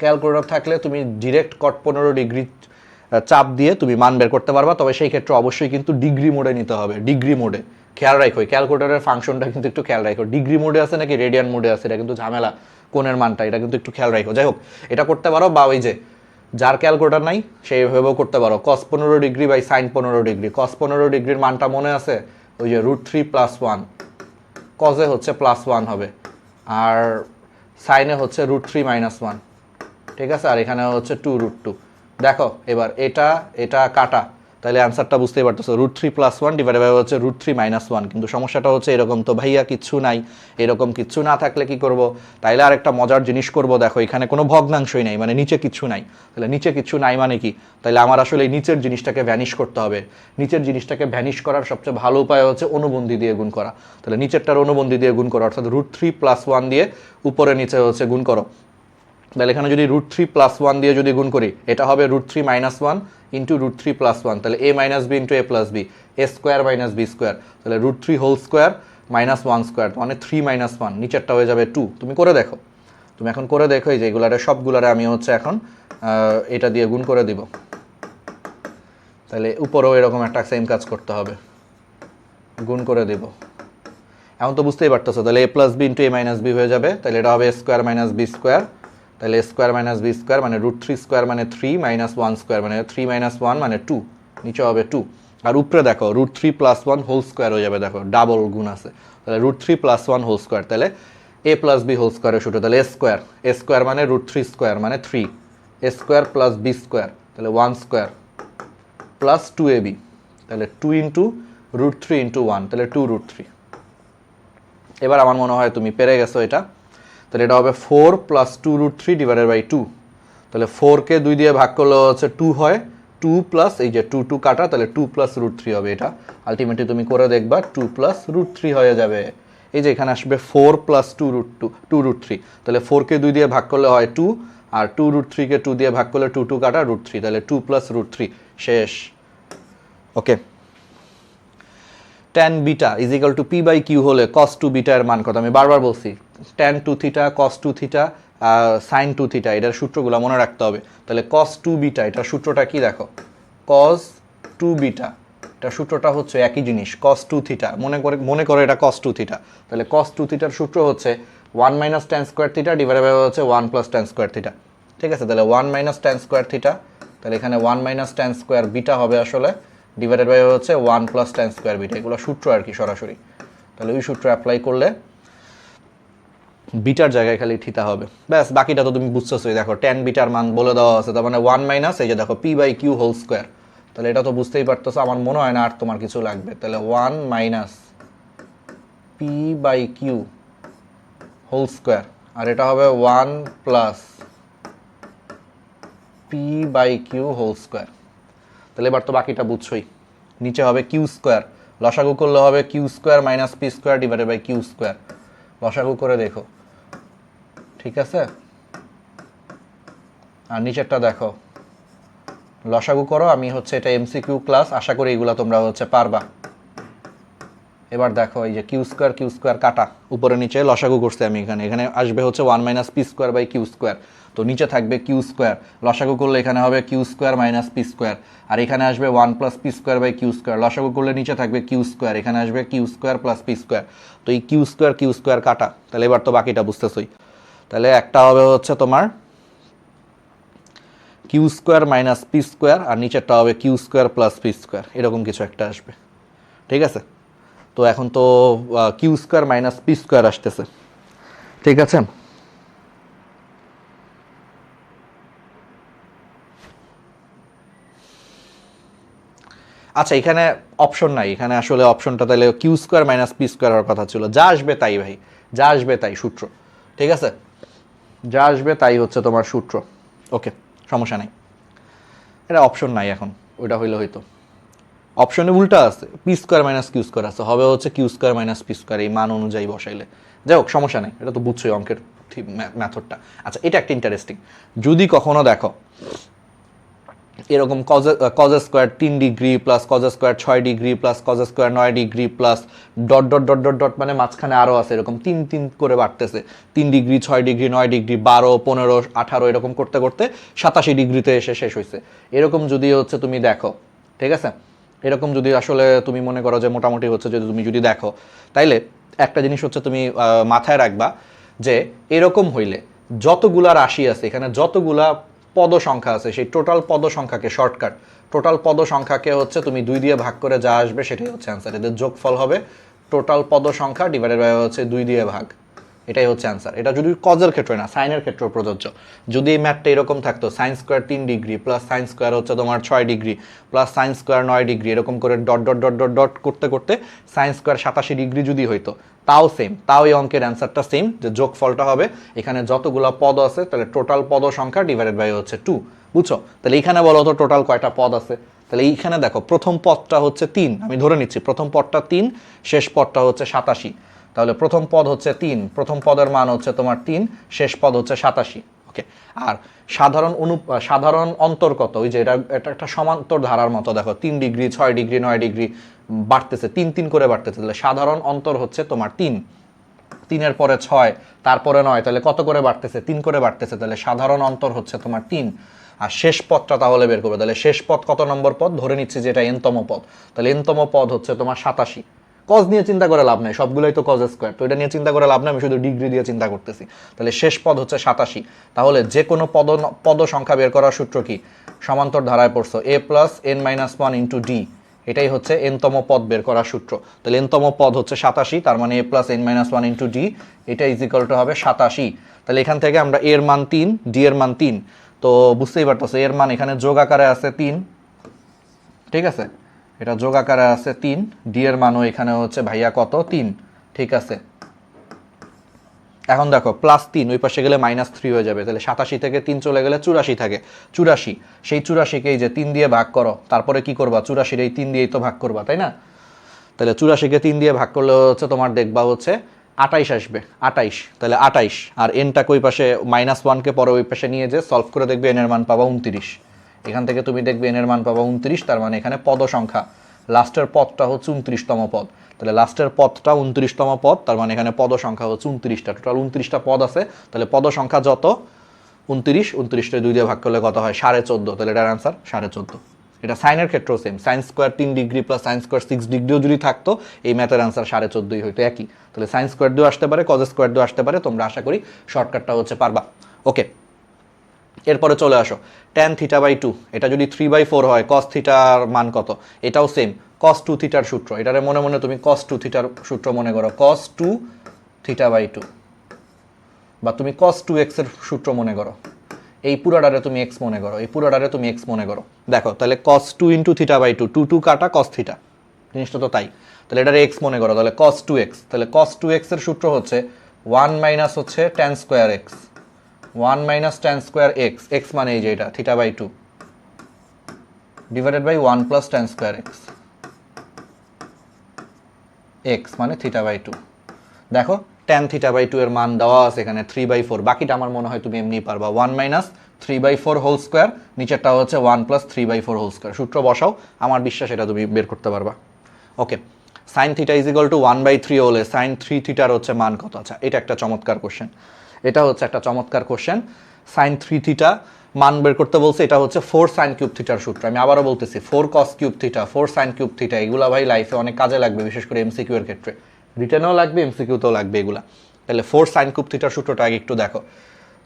ক্যালকুলেটর থাকলে তুমি ডিরেক্ট কট 15 ডিগ্রি চাপ দিয়ে তুমি মান বের করতে পারবা, তবে সেই ক্ষেত্রে অবশ্যই কিন্তু ডিগ্রি মোডে নিতে হবে। ডিগ্রি মোডে খেয়াল রাখো, ক্যালকুলেটরের ফাংশনটা কিন্তু একটু খেয়াল রাখো, ডিগ্রি মোডে আছে নাকি রেডিয়ান মোডে আছে, এটা কিন্তু ঝামেলা। কোণের মানটা এটা কিন্তু একটু খেয়াল রাখো। যাই হোক, এটা করতে পারো, বা ওই যে যার ক্যালকুলেটর নাই সেইভাবেও করতে পারো। কস 15 ডিগ্রি বাই সাইন 15 ডিগ্রি। কস 15 ডিগ্রির মানটা মনে আছে? ওই যে √3+1, কজে হচ্ছে +1 হবে, আর সাইনে হচ্ছে √3 - 1, ঠিক আছে, আর এখানে হচ্ছে 2√2। দেখো এবার এটা এটা কাটা, তাহলে অ্যান্সারটা বুঝতেই পারতেছো, √3+1 ডিভাইডেড বাই হচ্ছে √3 - 1। কিন্তু সমস্যাটা হচ্ছে এরকম, তো ভাইয়া কিচ্ছু নাই, এরকম কিচ্ছু না থাকলে কি করব? তাইলে আরেকটা মজার জিনিস করব, দেখো এখানে কোনো ভগ্নাংশই নাই, মানে নিচে কিচ্ছু নাই। তাহলে নিচে কিচ্ছু নাই মানে কি? তাহলে আমার আসলে এই নিচের জিনিসটাকে ভ্যানিশ করতে হবে। নিচের জিনিসটাকে ভ্যানিশ করার সবচেয়ে ভালো উপায় হচ্ছে অনুবন্ধী দিয়ে গুণ করা। তাহলে নিচেরটার অনুবন্ধী দিয়ে গুণ করো, অর্থাৎ √3+1 দিয়ে উপরে নিচে হচ্ছে গুণ করো। তাহলে এখানে যদি √3+1 দিয়ে যদি গুণ করি, এটা হবে √3 - 1 ইন্টু √3+1, তাহলে a - b into a + b, a² - b², তাহলে √3² - 1² মানে 3 - 1, নিচেরটা হয়ে যাবে 2। তুমি করে দেখো, তুমি এখন করে দেখো, এই যে এগুলারে সবগুলারে আমি হচ্ছে এখন এটা দিয়ে গুণ করে দিব। তাহলে উপরেও এরকম একটা সেম কাজ করতে হবে, গুণ করে দেব। এখন তো বুঝতেই পারতেছো, তাহলে a + b into a - b হয়ে যাবে, তাহলে এটা হবে a² - b², তাহলে a² - b² মানে √3² মানে 3 - 1² মানে 3 - 1 মানে 2, নিচে হবে 2। আর উপরে দেখো √3+1 হোল স্কোয়ার হয়ে যাবে, দেখো ডাবল গুণ আছে, তাহলে √3+1 হোল স্কোয়ার, তাহলে a + b হোল স্কোয়ারের সূত্র, তাহলে a² মানে √3² মানে 3, a² + b², তাহলে 1² প্লাস 2ab, তাহলে 2 ইন্টু √3 ইন্টু 1, তাহলে 2√3। এবার আমার মনে হয় তুমি পেরে গেছো এটা। তাহলে এটা হবে 4 + 2√3 ডিভাইডেড বাই 2, তাহলে 4কে 2 দিয়ে ভাগ করলে হচ্ছে 2 হয়, 2 প্লাস এই যে 2 2 কাটা, তাহলে 2 + √3 হবে। এটা আলটিমেটলি তুমি করে দেখবা 2 + √3 হয়ে যাবে। এই যে এখানে আসবে 4 + 2√3, তাহলে 4কে 2 দিয়ে ভাগ করলে হয় 2, আর 2√3কে 2 দিয়ে ভাগ করলে 2 2 কাটা √3, তাহলে 2 + √3 শেষ। ওকে, tan beta is equal two p/q হলে cos 2 বিটা এর মান কত? আমি বারবার বলছি tan 2 theta, cos 2 theta, sin 2 theta, এটার সূত্রগুলো মনে রাখতে হবে। তাহলে cos 2 বিটা এটার সূত্রটা কি দেখো, cos 2 বিটা এটার সূত্রটা হচ্ছে একই জিনিস, cos 2 থিটা, মনে করে এটা cos 2 থিটা। তাহলে cos 2 থিটার সূত্র হচ্ছে 1 - tan square theta divided by হচ্ছে 1 + tan স্কয়ার থিটা, ঠিক আছে। তাহলে 1 - tan স্কয়ার থিটা, তাহলে এখানে 1 - tan স্কয়ার বিটা হবে আসলে, ডিভাইডেড বাই হচ্ছে 1 + tan স্কয়ার বিটা, এগুলো সূত্র আর কি সরাসরি। তাহলে ওই সূত্র অ্যাপ্লাই করলে বিটার জায়গায় খালি থিটা হবে, ব্যাস। বাকিটা তো তুমি বুঝতেছোই, দেখো tan বিটার মান বলে দেওয়া আছে, তার মানে 1 - এই যে দেখো p/q হোল স্কয়ার, তাহলে এটা তো বুঝতেই পারতেছো। আমার মনে হয় না আর তোমার কিছু লাগবে, তাহলে 1 - p/q হোল স্কয়ার, আর এটা হবে 1 + p/q হোল স্কয়ার। তাহলে এবার তো বাকিটা বুঝছোই, নিচে হবে q², লসাগু করলে হবে q² - p² divided by q², লসাগু করে দেখো, ঠিক আছে। আর নিচেরটা দেখো, লসাগু করো, আমি হচ্ছে এটা MCQ ক্লাস, আশা করি এগুলো তোমরা হচ্ছে পারবা। এবার দেখো এই যে q² কাটা, উপরে নিচে লসাগু করছি আমি, এখানে আসবে হচ্ছে 1 - p² বাই q², তো নিচে থাকবে q², লসাগু করলে এখানে হবে q² - p², আর এখানে আসবে 1 + p² বাই q², লসাগু করলে নিচে থাকবে q², এখানে আসবে q² + p², তো এই q² কাটা। তাহলে এবার তো বাকিটা বুঝতেছই, তাহলে একটা হবে হচ্ছে তোমার q² - p², আর নিচেরটা হবে q² + p², এরকম কিছু একটা আসবে, ঠিক আছে। তো এখন তো q² - p² আসতেছে, ঠিক আছে। আচ্ছা, এখানে অপশন নাই, এখানে আসলে অপশনটা তাহলে q² - p² হওয়ার কথা ছিল। যা আসবে তাই ভাই, যা আসবে তাই সূত্র, ঠিক আছে, যা আসবে তাই হচ্ছে তোমার সূত্র। ওকে, সমস্যা নাই, এটা অপশন নাই এখন, ওইটা হইলে হইতো। অপশনে উল্টা আছে, p² - q² আছে, হবে হচ্ছে q² - p², এই মান অনুযায়ী বসাইলে। যাই হোক, সমস্যা নেই, এটা তো বুঝছোই অঙ্কের মেথডটা। আচ্ছা, এটা একটা ইন্টারেস্টিং, যদি কখনো দেখো এরকম cos square 3 degree plus cos square 6 degree plus cos square 9 degree plus dot dot dot dot dot মানে মাঝখানে আরও আছে এরকম 3 3 করে বাড়তেছে 3 ডিগ্রি 6 ডিগ্রি 9 ডিগ্রি 12 15 18 এরকম করতে করতে 87 ডিগ্রিতে এসে শেষ হয়েছে। এরকম যদি হচ্ছে তুমি দেখো, ঠিক আছে, এরকম যদি আসলে তুমি মনে করো যে মোটামুটি হচ্ছে যদি তুমি যদি দেখো, তাইলে একটা জিনিস হচ্ছে তুমি মাথায় রাখবা যে এরকম হইলে যতগুলা রাশি আছে এখানে, যতগুলা পদ সংখ্যা আছে, সেই টোটাল পদ সংখ্যাকে শর্টকাট, টোটাল পদ সংখ্যাকে হচ্ছে তুমি 2 দিয়ে ভাগ করে যা আসবে সেটাই হচ্ছে অ্যান্সার। এদের যোগফল হবে টোটাল পদ সংখ্যা ডিভাইডেড বাই হচ্ছে 2 দিয়ে ভাগ, এটাই হচ্ছে অ্যান্সার। এটা যদি কজের ক্ষেত্রে না, সাইনের ক্ষেত্রেও প্রযোজ্য। যদি এই ম্যাথটা এরকম থাকতো sine square 3 degree plus sine square হচ্ছে তোমার 6 degree plus sine square 9 degree এরকম করে dot dot dot dot dot করতে করতে সাইন স্কোয়ার 87 ডিগ্রি যদি হইতো, তাও সেম, তাও এই অঙ্কের অ্যান্সারটা সেম, যে যোগফলটা হবে এখানে যতগুলো পদ আছে তাহলে টোটাল পদ সংখ্যা ডিভাইডেড বাই হচ্ছে 2, বুঝছো? তাহলে এখানে বলো তো টোটাল কয়টা পদ আছে? তাহলে এইখানে দেখো প্রথম পদটা হচ্ছে 3, আমি ধরে নিচ্ছি প্রথম পদটা 3, শেষ পদটা হচ্ছে 87। তাহলে প্রথম পদ হচ্ছে 3, প্রথম পদের মান হচ্ছে তোমার 3, শেষ পদ হচ্ছে 87। ওকে, আর সাধারণ অন্তর কত? ওই যে এটা একটা সমান্তর ধারার মতো, দেখো 3 ডিগ্রি 6 ডিগ্রি 9 ডিগ্রি বাড়তেছে, 3 3 করে বাড়তেছে, তাহলে সাধারণ অন্তর হচ্ছে তোমার 3, 3-এর পরে 6, তারপরে 9, তাহলে কত করে বাড়তেছে? 3 করে বাড়তেছে, তাহলে সাধারণ অন্তর হচ্ছে তোমার 3। আর শেষ পদটা তাহলে বের করবে, তাহলে শেষ পদ কত নম্বর পদ? ধরে নিচ্ছি যে এটা এনতম পদ, তাহলে এনতম পদ হচ্ছে তোমার 87। কজ নিয়ে চিন্তা করে লাভ নাই, সবগুলোই তো কজ স্কোয়ার, তো এটা নিয়ে চিন্তা করে লাভ নাই, আমি শুধু ডিগ্রি দিয়ে চিন্তা করতেছি। তাহলে শেষ পদ হচ্ছে 87। তাহলে যে কোনো পদ সংখ্যা বের করার সূত্র কি? সমান্তর ধারায় পড়ছো, a plus n minus 1 into D, এটাই হচ্ছে এনতম পদ বের করার সূত্র। তাহলে এনতম পদ হচ্ছে 87, তার মানে a plus n minus 1 into D, এটা ইজ ইকুয়াল টু হবে 87। তাহলে এখান থেকে আমরা এর মান 3, ডি এর মান 3, তো বুঝতেই পারতেছো এর মান এখানে যোগ আকারে আছে 3, ঠিক আছে, এটা যোগ আকারে আছে 3, ডি এর মানও এখানে হচ্ছে ভাইয়া কত? 3, ঠিক আছে। এখন দেখো +3 ওই পাশে গেলে -3 হয়ে যাবে, তাহলে 87 থেকে 3 চলে গেলে 84 থাকে, 84, সেই 84কে এই যে 3 দিয়ে ভাগ করো, তারপরে কি করবা? 84 এই 3 দিয়েই তো ভাগ করবা, তাই না? তাহলে 84কে 3 দিয়ে ভাগ করলে হচ্ছে তোমার দেখবা হচ্ছে 28 আসবে, 28, তাহলে 28, আর এনটাকে ওই পাশে -1কে পরে ওই পাশে নিয়ে যে সলভ করে দেখবে এন এর মান পাবা 29। এখান থেকে তুমি দেখবে এন এর মান পাবা 29, তার মানে এখানে পদ সংখ্যা লাস্টের পদটা হচ্ছে 29তম পদ, তাহলে লাস্টের পদটা 29তম পদ, তার মানে এখানে পদ সংখ্যা হচ্ছে 29টা, টোটাল 29টা পদ আছে, তাহলে পদ সংখ্যা যত 29, 29টা 2 দিয়ে ভাগ করলে কত হয়? 14.5, তাহলে এটার অ্যান্সার 14.5। এটা সাইনের ক্ষেত্রেও same, sine square 3 degree plus sine square 6 ডিগ্রিও যদি থাকতো এই ম্যাথের অ্যান্সার 14.5 হইতো একই। তাহলে সাইন স্কোয়ার দিয়েও আসতে পারে, কজ স্কোয়ার দিয়েও আসতে পারে, তোমরা আশা করি শর্টকাটটা হচ্ছে পারবা। ওকে, এরপরে চলে আসো tan θ/2, এটা যদি 3/4 হয় cos থিটার মান কত? এটাও সেম, cos 2 থিটার সূত্র, এটারে মনে মনে তুমি cos 2 থিটার সূত্র মনে করো, cos 2 θ/2, বা তুমি cos 2x এর সূত্র মনে করো, এই পুরোটারে তুমি x মনে করো, এই পুরোটারে তুমি x মনে করো। দেখো তাহলে cos 2 × θ/2, 2 2 কাটা cos থিটা, জিনিসটা তো তাই, তাহলে এটারে x মনে করো, তাহলে cos 2x, তাহলে cos 2x এর সূত্র হচ্ছে 1 মাইনাস হচ্ছে tan square x, 1 minus tan square x, x মানে এই যে এটা θ/2 divided by 1 plus tan square x, x মানে θ/2। দেখো tan θ/2 এর মান দেওয়া আছে এখানে 3/4, বাকিটা আমার মনে হয় তুমি এমনি পারবা, 1 মাইনাস 3/4 হোল স্কয়ার, নিচেরটা হচ্ছে 1 প্লাস 3/4 হোল স্কয়ার, সূত্র বসাও, আমার বিশ্বাস এটা তুমি বের করতে পারবা। Okay, sine theta is equal to 1/3 হলে সাইন 3 থিটার হচ্ছে মান কত? আচ্ছা, এটা একটা চমৎকার কোশ্চেন, এটা হচ্ছে একটা চমৎকার কোশ্চেন। সাইন 3 থিটা মান বের করতে বলছে, এটা হচ্ছে 4 সাইন কিউব থিটার সূত্র, আমি আবারও বলতেছি 4 cos cube theta, 4 sign cube theta, এগুলা ভাই লাইফে অনেক কাজে লাগবে, বিশেষ করে এমসিকিউ এর ক্ষেত্রে, রিটেনেও লাগবে এমসিকিউতেও লাগবে এগুলা। তাহলে 4 সাইন কিউব থিটার সূত্রটা আগে একটু দেখো,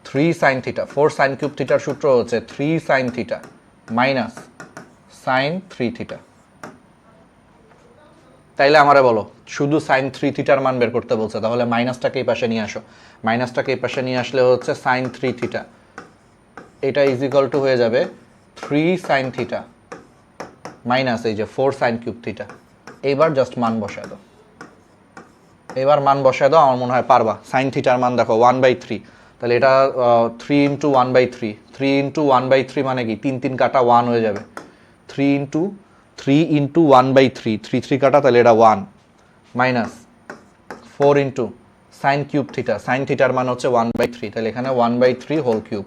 3 সাইন থিটা, 4 সাইন কিউব থিটার সূত্র হচ্ছে 3 sine theta minus sine 3 theta. তাইলে আমারে বলো শুধু সাইন 3 থিটার মান বের করতে বলছে, তাহলে মাইনাসটাকে এই পাশে নিয়ে আসো, মাইনাসটাকে এই পাশে নিয়ে আসলে হচ্ছে সাইন 3 থিটা, এটা ইজ ইকুয়াল টু হয়ে যাবে 3 সাইন থিটা মাইনাস এই যে 4 সাইন কিউব থিটা। এইবার জাস্ট মান বসায় দাও, এবার মান বসায় দাও, আমার মনে হয় পারবা। সাইন থিটার মান দেখো 1/3, তাহলে এটা 3 × 1/3, 3 × 1/3 মানে কি 3 3 কাটা 1 হয়ে যাবে, 3 × 1/3, 3 3 কাটা, তাহলে এটা 1 minus 4 × sine cube theta, sine থিটার মান হচ্ছে 1/3, তাহলে এখানে 1/3 হোল কিউব,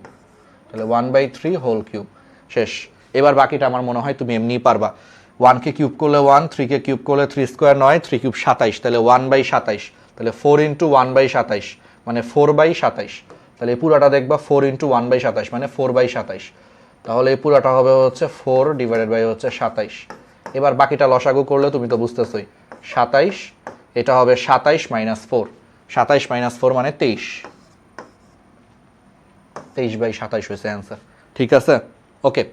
তাহলে 1/3 হোল কিউব, শেষ। এবার বাকিটা আমার মনে হয় তুমি এমনিই পারবা। 1 কে কিউব করলে 1, 3 কে কিউব করলে 3 স্কোয়ার 9, 3 কিউব 27, তাহলে 1/27, তাহলে 4 ইন্টু 1/27 মানে 4/27, তাহলে এই পুরাটা দেখবা 4 ইন্টু 1/27 মানে 4/27, তাহলে এই পুরাটা হবে হচ্ছে 4 ডিভাইডেড বাই হচ্ছে 27। এবার বাকিটা লসাগু করলে তুমি তো বুঝতেছই 27, এটা হবে 27 মাইনাস 4, 27 মাইনাস 4 মানে 23, 23/27 হয়েছে অ্যান্সার। ঠিক আছে, ওকে।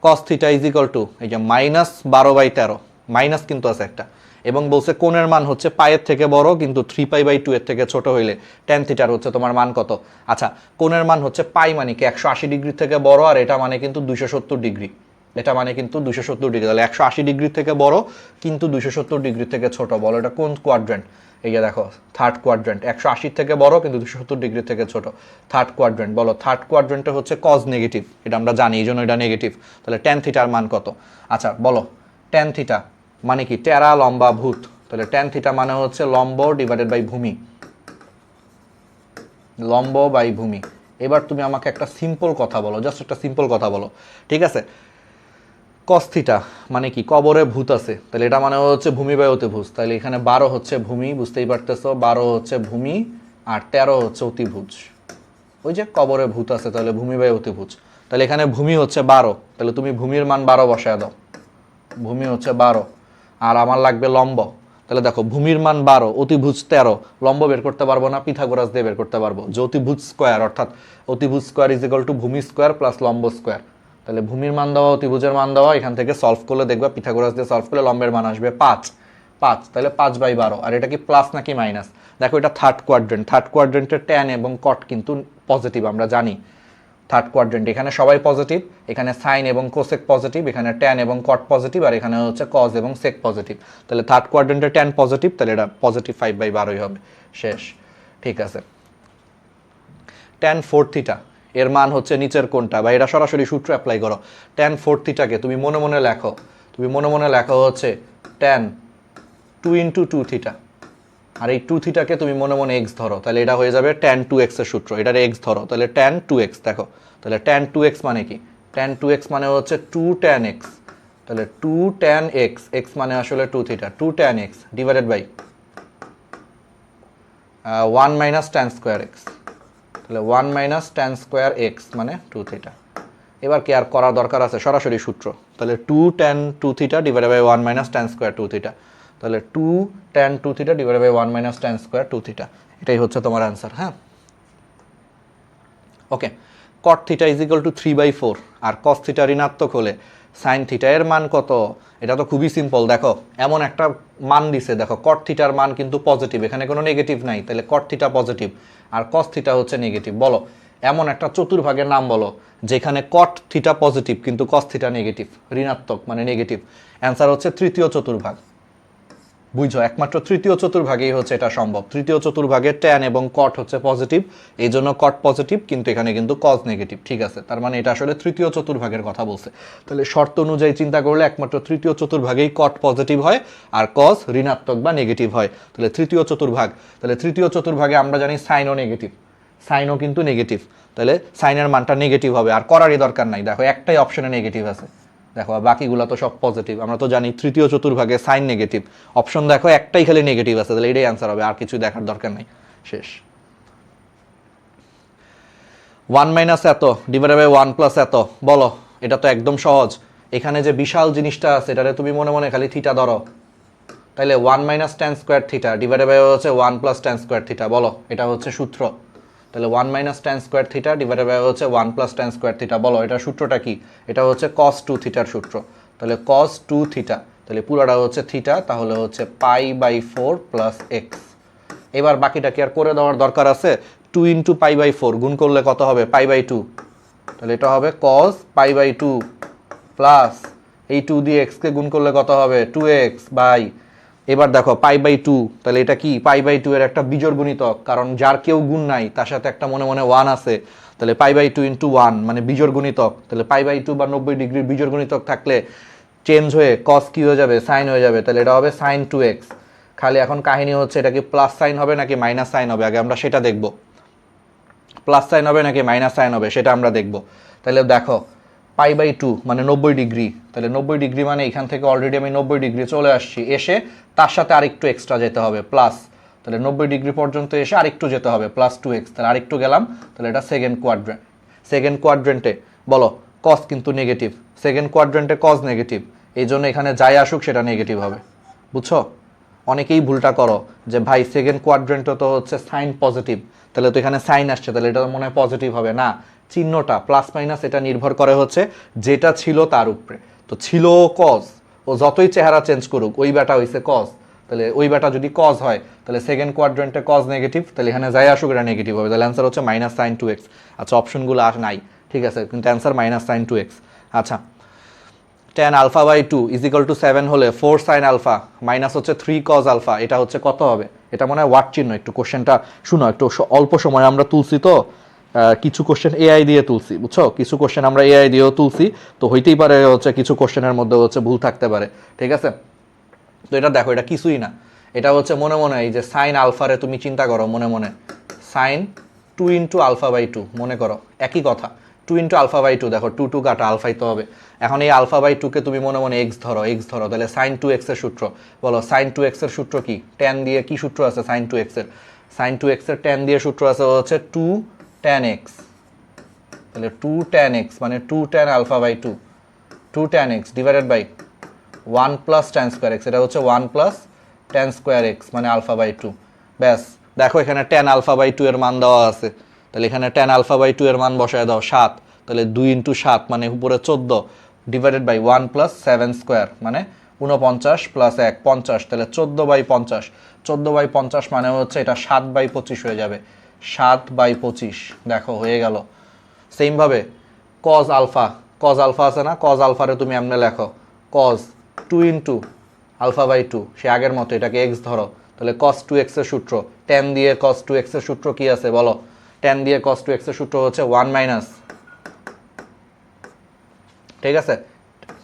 cos theta is equal two এই যে -12/13, মাইনাস কিন্তু আছে একটা, এবং বলছে কোণের মান হচ্ছে পায়ের থেকে বড় কিন্তু 3π/2 এর থেকে ছোট হইলে tan থিটার হচ্ছে তোমার মান কত। আচ্ছা, কোণের মান হচ্ছে পাই মানে কি 180 ডিগ্রি থেকে বড়, আর এটা মানে কিন্তু 270 ডিগ্রি, এটা মানে কিন্তু 270 ডিগ্রি, তাহলে 180 ডিগ্রি থেকে বড় কিন্তু 270 ডিগ্রি থেকে ছোট, বলো এটা কোন কোয়াড্রেন্ট। এই যে দেখো থার্ড কোয়াড্রেন্ট, 180 থেকে বড় কিন্তু 270 ডিগ্রি থেকে ছোট, থার্ড কোয়াড্রেন্ট। বলো থার্ড কোয়াড্রেন্টে হচ্ছে কজ নেগেটিভ, এটা আমরা জানি, এই জন্য এটা নেগেটিভ। তাহলে tan থিটার মান কত। আচ্ছা বলো tan থিটা মানে কি, টেরা লম্বা ভূত, তাহলে tan থিটা মানে হচ্ছে লম্ব ডিভাইডেড বাই ভূমি, লম্ব বাই ভূমি। এবার তুমি আমাকে একটা সিম্পল কথা বলো, জাস্ট একটা সিম্পল কথা বলো, ঠিক আছে। cos থিটা মানে কি, কবরে ভূত আছে, তাহলে এটা মানে হচ্ছে ভূমি বাই অতিভুজ, তাহলে এখানে 12 হচ্ছে ভূমি, বুঝতেই পারতেছো, 12 হচ্ছে ভূমি আর 13 হচ্ছে অতিভুজ। ওই যে কবরে ভূত আছে, তাহলে ভূমি বাই অতিভুজ, তাহলে এখানে ভূমি হচ্ছে 12, তাহলে তুমি ভূমির মান 12 বসায় দাও, ভূমি হচ্ছে 12, আর আমার লাগবে লম্ব, তাহলে দেখো ভূমির মান 12, অতিভুজ 13, লম্ব বের করতে পারবো না, পিথাগোরাস দিয়ে বের করতে পারবো, যে অতিভুজ স্কোয়ার অর্থাৎ অতিভুজ স্কোয়ার ইজ ইকুয়াল টু ভূমি স্কোয়ার প্লাস লম্ব স্কোয়ার। তাহলে ভূমির মান দেওয়া, অতিভুজের মান দেওয়া, এখান থেকে সলভ করলে দেখবা পিথাগোরাস দিয়ে সলভ করলে লম্বের মান আসবে 5, তাহলে 5/12। আর এটা কি প্লাস নাকি মাইনাস, দেখো এটা থার্ড কোয়াড্রেন্ট, থার্ড কোয়াড্রেন্টের ট্যান এবং কট কিন্তু পজিটিভ, আমরা জানি থার্ড কোয়াড্রেন্ট, এখানে সবাই পজিটিভ, এখানে সাইন এবং কোসেক পজিটিভ, এখানে ট্যান এবং কট পজিটিভ, আর এখানে হচ্ছে কজ এবং সেক পজিটিভ, তাহলে থার্ড কোয়াড্রেন্টের ট্যান পজিটিভ, তাহলে এটা পজিটিভ 5/12 হবে, শেষ। ঠিক আছে, tan 4 থিটা এর মান হচ্ছে নিচের কোনটা, বা এটা সরাসরি সূত্র অ্যাপ্লাই করো। tan 4 থিটাকে তুমি মনে মনে লেখো, তুমি মনে মনে লেখো হচ্ছে tan 2 ইন্টু 2 থিটা, আর এই 2 থিটাকে তুমি মনে মনে এক্স ধরো, তাহলে এটা হয়ে যাবে tan 2x এর সূত্র, এটার এক্স ধরো, তাহলে tan 2x, দেখো তাহলে tan 2x মানে কি, tan 2x মানে হচ্ছে 2 tan x, তাহলে 2 tan x, x মানে আসলে 2 theta, 2 tan x divided by 1 minus tan square x, তাহলে 1 মাইনাস tan স্কোয়ার x মানে 2 থিটা। এবার কি আর করার দরকার আছে, সরাসরি সূত্র, তাহলে 2 tan 2 theta divided by 1 minus tan square 2 theta, তাহলে 2 tan 2 theta divided by 1 minus tan square 2 theta, এটাই হচ্ছে তোমার অ্যান্সার। হ্যাঁ, okay. cot theta is equal to 3/4, আর cos থিটা ঋণাত্মক হলে sin থিটা এর মান কত, এটা তো খুবই সিম্পল, দেখো এমন একটা মান দিছে, দেখো cot থিটার মান কিন্তু পজিটিভ, এখানে কোনো নেগেটিভ নাই, তাহলে cot থিটা পজিটিভ আর cos থিটা হচ্ছে নেগেটিভ। বলো এমন একটা চতুর্ভাগের নাম বলো যেখানে cot থিটা পজিটিভ কিন্তু cos থিটা নেগেটিভ, ঋণাত্মক মানে নেগেটিভ। অ্যান্সার হচ্ছে তৃতীয় চতুর্ভাগ, বুঝছো, একমাত্র তৃতীয় চতুর্ভাগেই হচ্ছে এটা সম্ভব। তৃতীয় চতুর্ভাগের ট্যান এবং কট হচ্ছে পজিটিভ, এই জন্য কট পজিটিভ, কিন্তু এখানে কিন্তু কজ নেগেটিভ। ঠিক আছে, তার মানে এটা আসলে তৃতীয় চতুর্ভাগের কথা বলছে, তাহলে শর্ত অনুযায়ী চিন্তা করলে একমাত্র তৃতীয় চতুর্ভাগেই কট পজিটিভ হয় আর কজ ঋণাত্মক বা নেগেটিভ হয়, তাহলে তৃতীয় চতুর্ভাগ। তাহলে তৃতীয় চতুর্ভাগে আমরা জানি সাইনও নেগেটিভ, সাইনও কিন্তু নেগেটিভ, তাহলে সাইনের মানটা নেগেটিভ হবে, আর করারই দরকার নাই, দেখো একটাই অপশনে নেগেটিভ আছে, দেখো বাকিগুলো তো সব পজিটিভ, আমরা তো জানি তৃতীয় চতুর্ভাগে সাইন নেগেটিভ, অপশন দেখো একটাই খালি নেগেটিভ আছে, তাহলে এটাই অ্যান্সার হবে, আর কিছু দেখার দরকার নাই, শেষ। 1 মাইনাস এত ডিভাইডেড বাই 1 প্লাস এত, বলো এটা তো একদম সহজ, এখানে যে বিশাল জিনিসটা আছে এটারে তুমি মনে মনে খালি থিটা ধরো, তাহলে 1 minus tan square theta divided by হচ্ছে 1 প্লাস tan স্কোয়ার থিটা, বলো এটা হচ্ছে সূত্র, তাহলে 1 minus tan square theta divided by হচ্ছে 1 প্লাস tan স্কোয়ার থিটা, বলো এটা সূত্রটা কি, এটা হচ্ছে cos 2 থিটার সূত্র, তাহলে cos 2 থিটা, তাহলে পুরোটা হচ্ছে থিটা, তাহলে হচ্ছে π/4 প্লাস এক্স। এবার বাকিটা কি আর করে দেওয়ার দরকার আছে, 2 ইন্টু π/4 গুণ করলে কত হবে, π/2, তাহলে এটা হবে cos π/2 প্লাস এই 2 দিয়ে এক্সকে গুণ করলে কত হবে 2x বাই, এবার দেখো π/2, তাহলে এটা কি π/2 এর একটা বিজোড় গুণিতক, কারণ যার কেউ গুণ নাই তার সাথে একটা মনে মনে 1 আছে, তাহলে π/2 ইন্টু 1 মানে বিজোড় গুণিতক, তাহলে π/2 বা 90 ডিগ্রির বিজোড় গুণিতক থাকলে চেঞ্জ হয়ে cos কি হয়ে যাবে, সাইন হয়ে যাবে, তাহলে এটা হবে sin 2x। খালি এখন কাহিনী হচ্ছে এটা কি প্লাস সাইন হবে নাকি মাইনাস সাইন হবে, আগে আমরা সেটা দেখব, প্লাস সাইন হবে নাকি মাইনাস সাইন হবে সেটা আমরা দেখব। তাহলে দেখো π/2 মানে 90 ডিগ্রি, তাহলে 90 ডিগ্রি মানে এখান থেকে অলরেডি আমি 90 ডিগ্রি চলে আসছি, এসে তার সাথে আরেকটু এক্সট্রা যেতে হবে প্লাস, তাহলে 90 ডিগ্রি পর্যন্ত এসে আরেকটু যেতে হবে প্লাস 2x, তাহলে আরেকটু গেলাম, তাহলে এটা সেকেন্ড কোয়াড্রেন্টে বলো কস কিন্তু নেগেটিভ, সেকেন্ড কোয়াড্রেন্টে কস নেগেটিভ, এই জন্য এখানে যাই আসুক সেটা নেগেটিভ হবে, বুঝছো? অনেকেই ভুলটা করো যে ভাই সেকেন্ড কোয়াড্রেন্টে তো হচ্ছে সাইন পজিটিভ, তাহলে তো এখানে সাইন আসছে, তাহলে এটা মনে হয় পজিটিভ হবে না, চিহ্নটা প্লাস মাইনাস এটা নির্ভর করে হচ্ছে যেটা ছিল তার উপরে, তো ছিল কজ, ও যতই চেহারা চেঞ্জ করুক ওই ব্যাটা হইছে কজ, তাহলে ওই ব্যাটা যদি কজ হয় তাহলে সেকেন্ড কোয়াড্রেন্টে কজ নেগেটিভ, তাহলে এখানে যাই আসুক এটা নেগেটিভ হবে, তাহলে অ্যান্সার হচ্ছে মাইনাস সাইন 2x। আচ্ছা অপশনগুলো নাই, ঠিক আছে, কিন্তু অ্যান্সার মাইনাস সাইন 2x। আচ্ছা tan α/2 = 7 হলে 4 sin আলফা মাইনাস হচ্ছে 3 cos আলফা, এটা হচ্ছে কত হবে? এটা মনে হয় ওয়াট চিহ্ন, একটু কোশ্চেনটা শুনো, একটু অল্প সময় আমরা তুলছি তো, কিছু কোশ্চেন এআই দিয়ে তুলছি, বুঝছো, কিছু কোশ্চেন আমরা এআই দিয়েও তুলছি, তো হইতেই পারে হচ্ছে কিছু কোশ্চেনের মধ্যে হচ্ছে ভুল থাকতে পারে, ঠিক আছে? তো এটা দেখো, এটা কিছুই না, এটা হচ্ছে মনে মনে এই যে সাইন আলফারে তুমি চিন্তা করো মনে মনে, সাইন 2 × α/2 মনে করো, একই কথা, 2 × α/2, দেখো 2 2 কাটা আলফাই তো হবে, এখন এই α/2কে তুমি মনে মনে x ধরো, তাহলে সাইন 2x এর সূত্র বলো, সাইন 2x এর সূত্র কি? tan দিয়ে কি সূত্র আছে সাইন 2x এর? সাইন 2x এর tan দিয়ে সূত্র আছে হচ্ছে 2 tan x, তাহলে 2 tan x মানে 2 tan α/2, 2 tan x divided by 1 plus tan square x, এটা হচ্ছে 1 প্লাস tan স্কোয়ার x মানে α/2, ব্যাস। দেখো এখানে tan α/2 এর মান দেওয়া আছে, তাহলে এখানে tan α/2 এর মান বসায় দাও 7, তাহলে 2 × 7 মানে উপরে 14 ডিভাইডেড বাই 1 প্লাস 7 স্কোয়ার মানে 49 প্লাস 1 50, তাহলে 14/50, 14/50 মানে হচ্ছে এটা 7/25 হয়ে যাবে, 7/25, দেখো হয়ে গেল। সেমভাবে cos আলফা আছে না, cos আলফারে তুমি এমনি লেখো cos 2 × α/2, সে আগের মতো এটাকে x ধরো, তাহলে cos 2x এর সূত্র, tan দিয়ে cos 2x এর সূত্র কি আছে বলো? tan দিয়ে cos 2x এর সূত্র হচ্ছে 1 মাইনাস, ঠিক আছে,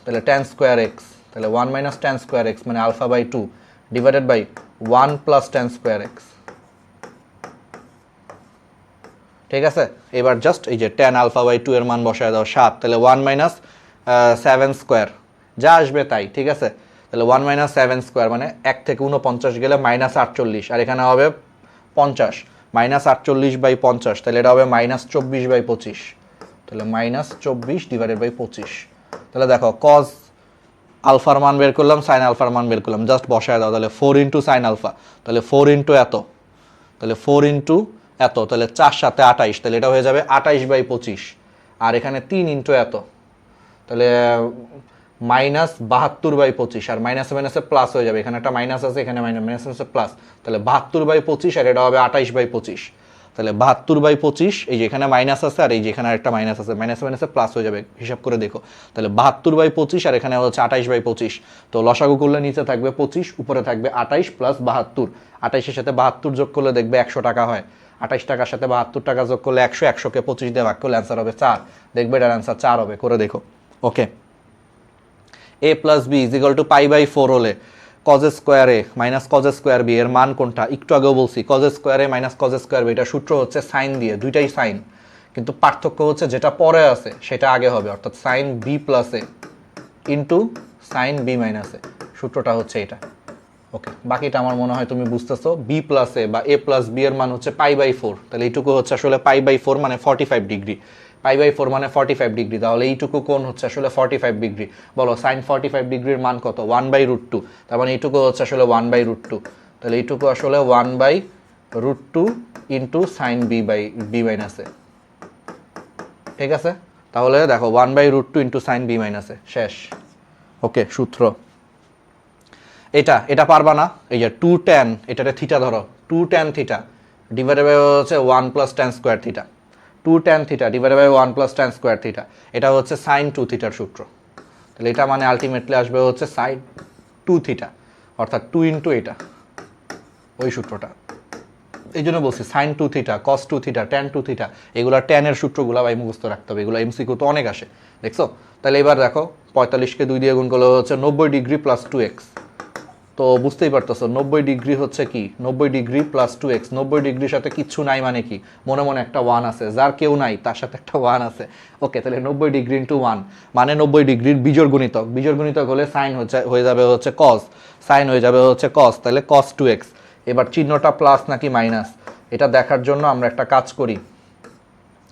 তাহলে tan স্কোয়ার x, তাহলে 1 মাইনাস tan স্কোয়ার x মানে α/2 divided by 1 plus tan square x, ঠিক আছে? এবার জাস্ট এই যে tan α/2 এর মান বসায় দাও 7, তাহলে 1 মাইনাস 7 স্কোয়ার যা আসবে তাই, ঠিক আছে, তাহলে 1 মাইনাস 7 স্কোয়ার মানে 1 থেকে 49 গেলে মাইনাস 48, আর এখানে হবে 50, মাইনাস 48/50, তাহলে এটা হবে মাইনাস 24/25, তাহলে মাইনাস 24 ডিভাইডেড বাই 25, তাহলে দেখো cos আলফার মান বের করলাম, সাইন আলফার মান বের করলাম, জাস্ট বসায় দাও, তাহলে 4 × সাইন আলফা, তাহলে 4 × এত, তাহলে 4 × এত, তাহলে 4 7 28, তাহলে এটা হয়ে যাবে 28/25, আর এখানে 3 × এত, তাহলে মাইনাস 72/25, আর মাইনাসে মাইনাসে প্লাস হয়ে যাবে, এখানে একটা মাইনাস আছে, এখানে মাইনাস আছে প্লাস, তাহলে 72/25, আর এটা হবে 28/25, তাহলে 72/25, এই যে এখানে মাইনাস আছে আর এই যে এখানে আরেকটা মাইনাস আছে, মাইনাসে মাইনাসে প্লাস হয়ে যাবে, হিসাব করে দেখো, তাহলে 72/25 আর এখানে হচ্ছে 28/25, তো লসাগু করলে নিচে থাকবে 25, উপরে থাকবে 28 প্লাস 72, 28-এর সাথে 72 যোগ করলে দেখবে 100 টাকা হয়, 28 টাকার সাথে 72 টাকা যোগ করলে 100, 100কে 25 দিয়ে ভাগ করলে অ্যান্সার হবে 4, দেখবে এটার অ্যান্সার 4 হবে, করে দেখো। ওকে, a + b = π/4 হলে cos square a minus cos square b এর মান কোনটা? একটু আগেও বলছি cos square a minus cos square b, এটা সূত্র হচ্ছে সাইন দিয়ে, দুইটাই সাইন, কিন্তু পার্থক্য হচ্ছে যেটা পরে আছে সেটা আগে হবে, অর্থাৎ sine b + a into sine b - a, সূত্রটা হচ্ছে এটা। ওকে, বাকিটা আমার মনে হয় তুমি বুঝতেছো, b + a বা a + b এর মান হচ্ছে π/4, তাহলে এইটুকু হচ্ছে আসলে π/4 মানে 45 ডিগ্রি, π/4 মানে 45 ডিগ্রি, তাহলে এইটুকু কোণ হচ্ছে আসলে 45 ডিগ্রি, বলো সাইন 45 ডিগ্রির মান কত? 1/√2, তার মানে এইটুকু হচ্ছে আসলে 1/√2, তাহলে এইটুকু আসলে 1/√2 ইন্টু সাইন b - a, ঠিক আছে? তাহলে দেখো 1/√2 ইন্টু সাইন b - a, শেষ। ওকে, সূত্র এটা পারবা না, এই যে 2 tan, এটাতে থিটা ধরো, 2 tan থিটা ডিভাইডেড বাই হচ্ছে 1 plus tan square theta, 2 tan theta divided by 1 plus tan square theta, এটা হচ্ছে সাইন 2 থিটার সূত্র, তাহলে এটা মানে আলটিমেটলি আসবে হচ্ছে সাইন 2 থিটা, অর্থাৎ 2 ইন্টু এটা, ওই সূত্রটা, এই জন্য বলছি sine 2 theta, cos 2 theta, tan 2 theta, এগুলো ট্যানের সূত্রগুলো ভাই মুখস্থ রাখতে হবে, এগুলো এমসিকিউ তো অনেক আসে, দেখছো? তাহলে এবার দেখো 45কে 2 দিয়ে গুণ করলে হচ্ছে 90 ডিগ্রি প্লাস 2x, তো বুঝতেই পারতেছো 90 ডিগ্রি হচ্ছে কি 90 ডিগ্রি প্লাস 2x, 90 ডিগ্রির সাথে কিচ্ছু নাই মানে কি, মনে মনে একটা 1 আছে, যার কেউ নাই তার সাথে একটা 1 আছে। ওকে, তাহলে 90 ডিগ্রি ইন্টু 1 মানে 90 ডিগ্রির বিজোড় গুণিতক, বিজোড় গুণিতক হলে সাইন হয়ে যাবে হচ্ছে কস, সাইন হয়ে যাবে হচ্ছে কস, তাহলে কস 2x। এবার চিহ্নটা প্লাস নাকি মাইনাস এটা দেখার জন্য আমরা একটা কাজ করি।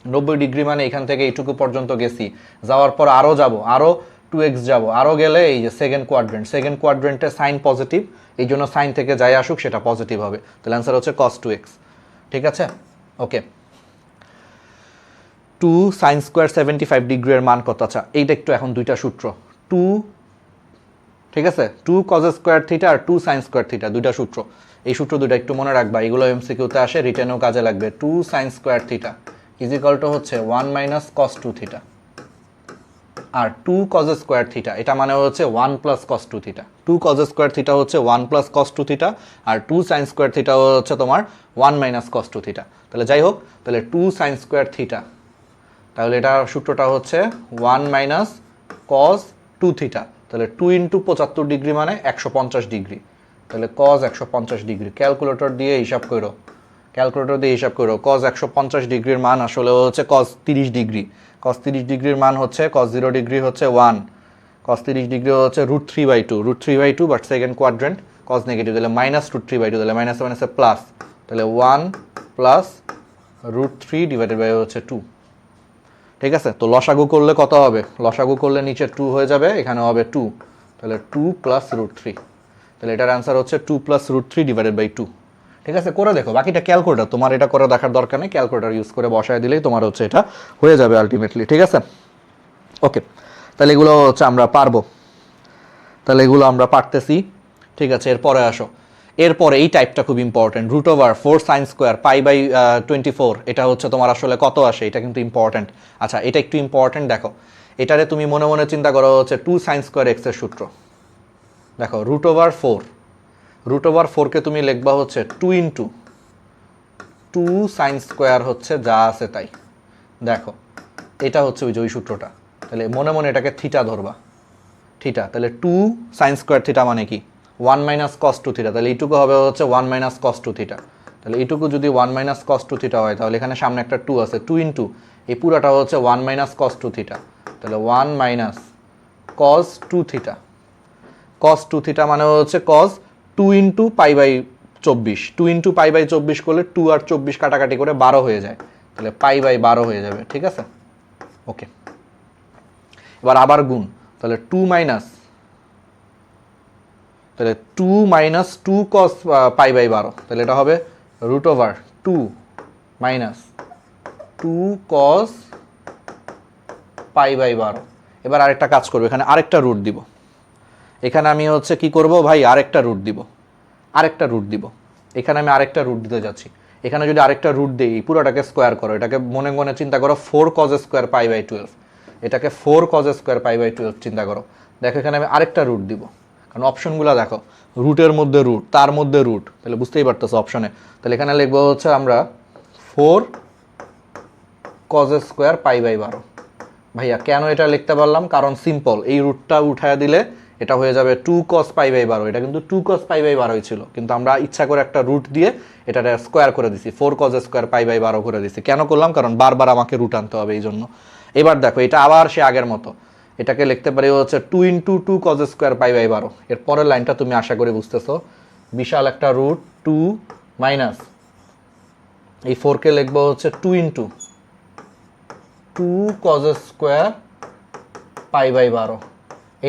90 ডিগ্রি মানে এখান থেকে এইটুকু পর্যন্ত গেছি, যাওয়ার পর আরও যাব, আরও 2x যাব, আরও গেলে এই যে সেকেন্ড কোয়াড্রেন্টে সাইন পজিটিভ, এই জন্য সাইন থেকে যাই আসুক সেটা পজিটিভ হবে, তাহলে অ্যান্সার হচ্ছে cos 2x। ঠিক আছে, ওকে। 2 সাইন স্কোয়ার 75 ডিগ্রি এর মান কত? আচ্ছা এইটা একটু এখন দুইটা সূত্র, 2 ঠিক আছে 2 cos স্কোয়ার থিটা আর 2 সাইন স্কোয়ার থিটা, দুইটা সূত্র, এই সূত্র দুইটা একটু মনে রাখবা, এগুলো এমসিকিউতে আসে, রিটেনেও কাজে লাগবে। 2 sine square theta is equal to হচ্ছে 1 মাইনাস cos 2 থিটা, আর 2 cos স্কোয়ার থিটা এটা মানে হচ্ছে 1 plus cos 2 theta. 2 cos square theta হচ্ছে 1 প্লাস cos 2 থিটা, আর 2 সাইন স্কোয়ার থিটা হচ্ছে তোমার 1 মাইনাস cos 2 থিটা। তাহলে যাই হোক, তাহলে 2 সাইন স্কোয়ার থিটা, তাহলে এটা সূত্রটা হচ্ছে 1 মাইনাস cos 2 থিটা, তাহলে 2 ইন্টু 75 ডিগ্রি মানে 150 ডিগ্রি, তাহলে cos 150 ডিগ্রি। ক্যালকুলেটর দিয়ে হিসাব করো, cos 150 ডিগ্রির মান আসলে হচ্ছে cos 30 ডিগ্রি, cos 30 ডিগ্রির মান হচ্ছে cos 0 ডিগ্রি হচ্ছে 1, cos 30 ডিগ্রি হচ্ছে √3/2, but second quadrant cos negative, তাহলে মাইনাস √3/2, তাহলে মাইনাসে মাইনাসে প্লাস, তাহলে 1 প্লাস √3 ডিভাইডেড বাই হচ্ছে 2। ঠিক আছে, তো লসাগু করলে কত হবে? লসাগু করলে নিচে 2 হয়ে যাবে, এখানে হবে 2, তাহলে 2 প্লাস √3, তাহলে এটার অ্যান্সার হচ্ছে 2 প্লাস √3 ডিভাইডেড বাই 2। ঠিক আছে, করে দেখো, বাকিটা ক্যালকুলেটর, তোমার এটা করে দেখার দরকার নেই, ক্যালকুলেটর ইউজ করে বসায় দিলেই তোমার হচ্ছে এটা হয়ে যাবে আলটিমেটলি। ঠিক আছে, ওকে, তাহলে এগুলো হচ্ছে আমরা পারবো, তাহলে এগুলো আমরা পারতেছি। ঠিক আছে, এরপরে আসো, এরপরে এই টাইপটা খুব ইম্পর্টেন্ট, √4 সাইন স্কোয়ার π/24, এটা হচ্ছে তোমার আসলে কত আসে, এটা কিন্তু ইম্পর্টেন্ট। আচ্ছা এটা একটু ইম্পর্টেন্ট, দেখো এটারে তুমি মনে মনে চিন্তা করো হচ্ছে 2 সাইন স্কোয়ার এক্স এর সূত্র। দেখো √4কে তুমি লিখবা হচ্ছে 2 ইন্টু 2 সাইন স্কোয়ার হচ্ছে যা আছে তাই। দেখো এটা হচ্ছে ওই যে ওই সূত্রটা, তাহলে মনে মনে এটাকে থিটা ধরবা, থিটা, তাহলে 2 সাইন স্কোয়ার থিটা মানে কি 1 মাইনাস cos 2 থিটা, তাহলে এইটুকু হবে হচ্ছে 1 মাইনাস cos 2 থিটা, তাহলে এইটুকু যদি 1 মাইনাস cos 2 থিটা হয়, তাহলে এখানে সামনে একটা 2 আছে, 2 ইন্টু এই পুরাটা হচ্ছে 1 মাইনাস cos 2 থিটা, তাহলে 1 minus cos 2 theta, cos 2 theta মানে হচ্ছে cos 2 ইন্টু π/24, 2 ইন্টু π/24 করলে 2 আর 24 কাটাকাটি করে 12 হয়ে যায়, তাহলে π/12 হয়ে যাবে। ঠিক আছে, ওকে, এবার আবার গুণ, তাহলে 2 মাইনাস 2 cos π/12, তাহলে এটা হবে √2 মাইনাস 2 cos π/12। এবার আরেকটা কাজ করবো, এখানে আরেকটা রুট দিব, এখানে আমি হচ্ছে কি করব ভাই, আরেকটা রুট দিব, এখানে আমি আরেকটা রুট দিতে যাচ্ছি, এখানে যদি আরেকটা রুট দিই পুরোটাকে স্কোয়ার করো, এটাকে মনে মনে চিন্তা করো 4 cos স্কোয়ার π/12, এটাকে 4 cos স্কোয়ার π/12 চিন্তা করো। দেখো এখানে আমি আরেকটা রুট দিব, কারণ অপশনগুলো দেখো রুটের মধ্যে রুট, তার মধ্যে রুট, তাহলে বুঝতেই পারতেছো অপশনে, তাহলে এখানে লিখবো হচ্ছে আমরা 4 cos স্কোয়ার π/12। ভাইয়া কেন এটা লিখতে পারলাম, কারণ সিম্পল, এই রুটটা উঠায় দিলে এটা হয়ে যাবে 2 cos π/12, এটা কিন্তু 2 cos π/12 ছিল, কিন্তু আমরা ইচ্ছা করে একটা রুট দিয়ে এটা স্কোয়ার করে দিছি, 4 cos স্কোয়ার π/12 করে দিছি। কেন করলাম, কারণ বারবার আমাকে রুট আনতে হবে এই জন্য। এবার দেখো এটা আবার সে আগের মতো, এটাকে লিখতে পারি হচ্ছে 2 ইন্টু 2 cos স্কোয়ার π/12, এর পরের লাইনটা তুমি আশা করি বুঝতেছো, বিশাল একটা রুট 2 মাইনাস এই 4কে লিখবো হচ্ছে 2 ইন্টু 2 cos স্কোয়ার π/12,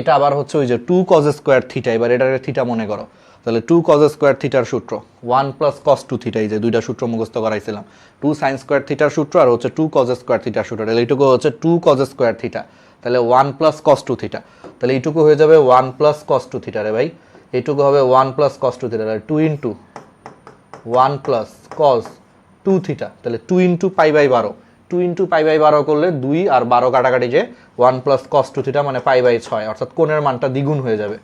এটা আবার হচ্ছে ওই যে 2 cos স্কোয়ার থিটা, এবার এটাকে থিটা মনে করো, তাহলে 2 cos স্কোয়ার থিটার সূত্র 1 প্লাস cos 2 থিটা, এই যে দুইটা সূত্র মুখস্থ করাইছিলাম, 2 সাইন স্কোয়ার থিটার সূত্র আর হচ্ছে 2 cos স্কোয়ার থিটার সূত্র, তাহলে এইটুকু হচ্ছে 2 cos স্কোয়ার থিটা, তাহলে 1 প্লাস cos 2 থিটা, তাহলে এইটুকু হয়ে যাবে 1 প্লাস cos 2 থিটা রে ভাই, এইটুকু হবে 1 প্লাস cos 2 থিটা, তাহলে 2 ইন্টু 1 প্লাস cos 2 থিটা, তাহলে 2 ইন্টু π/12, 2 ইন্টু π/12 করলে 2 আর 12 কাটাকাটি যে 1 প্লাস cos 2 থিটা মানে π/6, অর্থাৎ কোণের মানটা দ্বিগুণ হয়ে যাবে,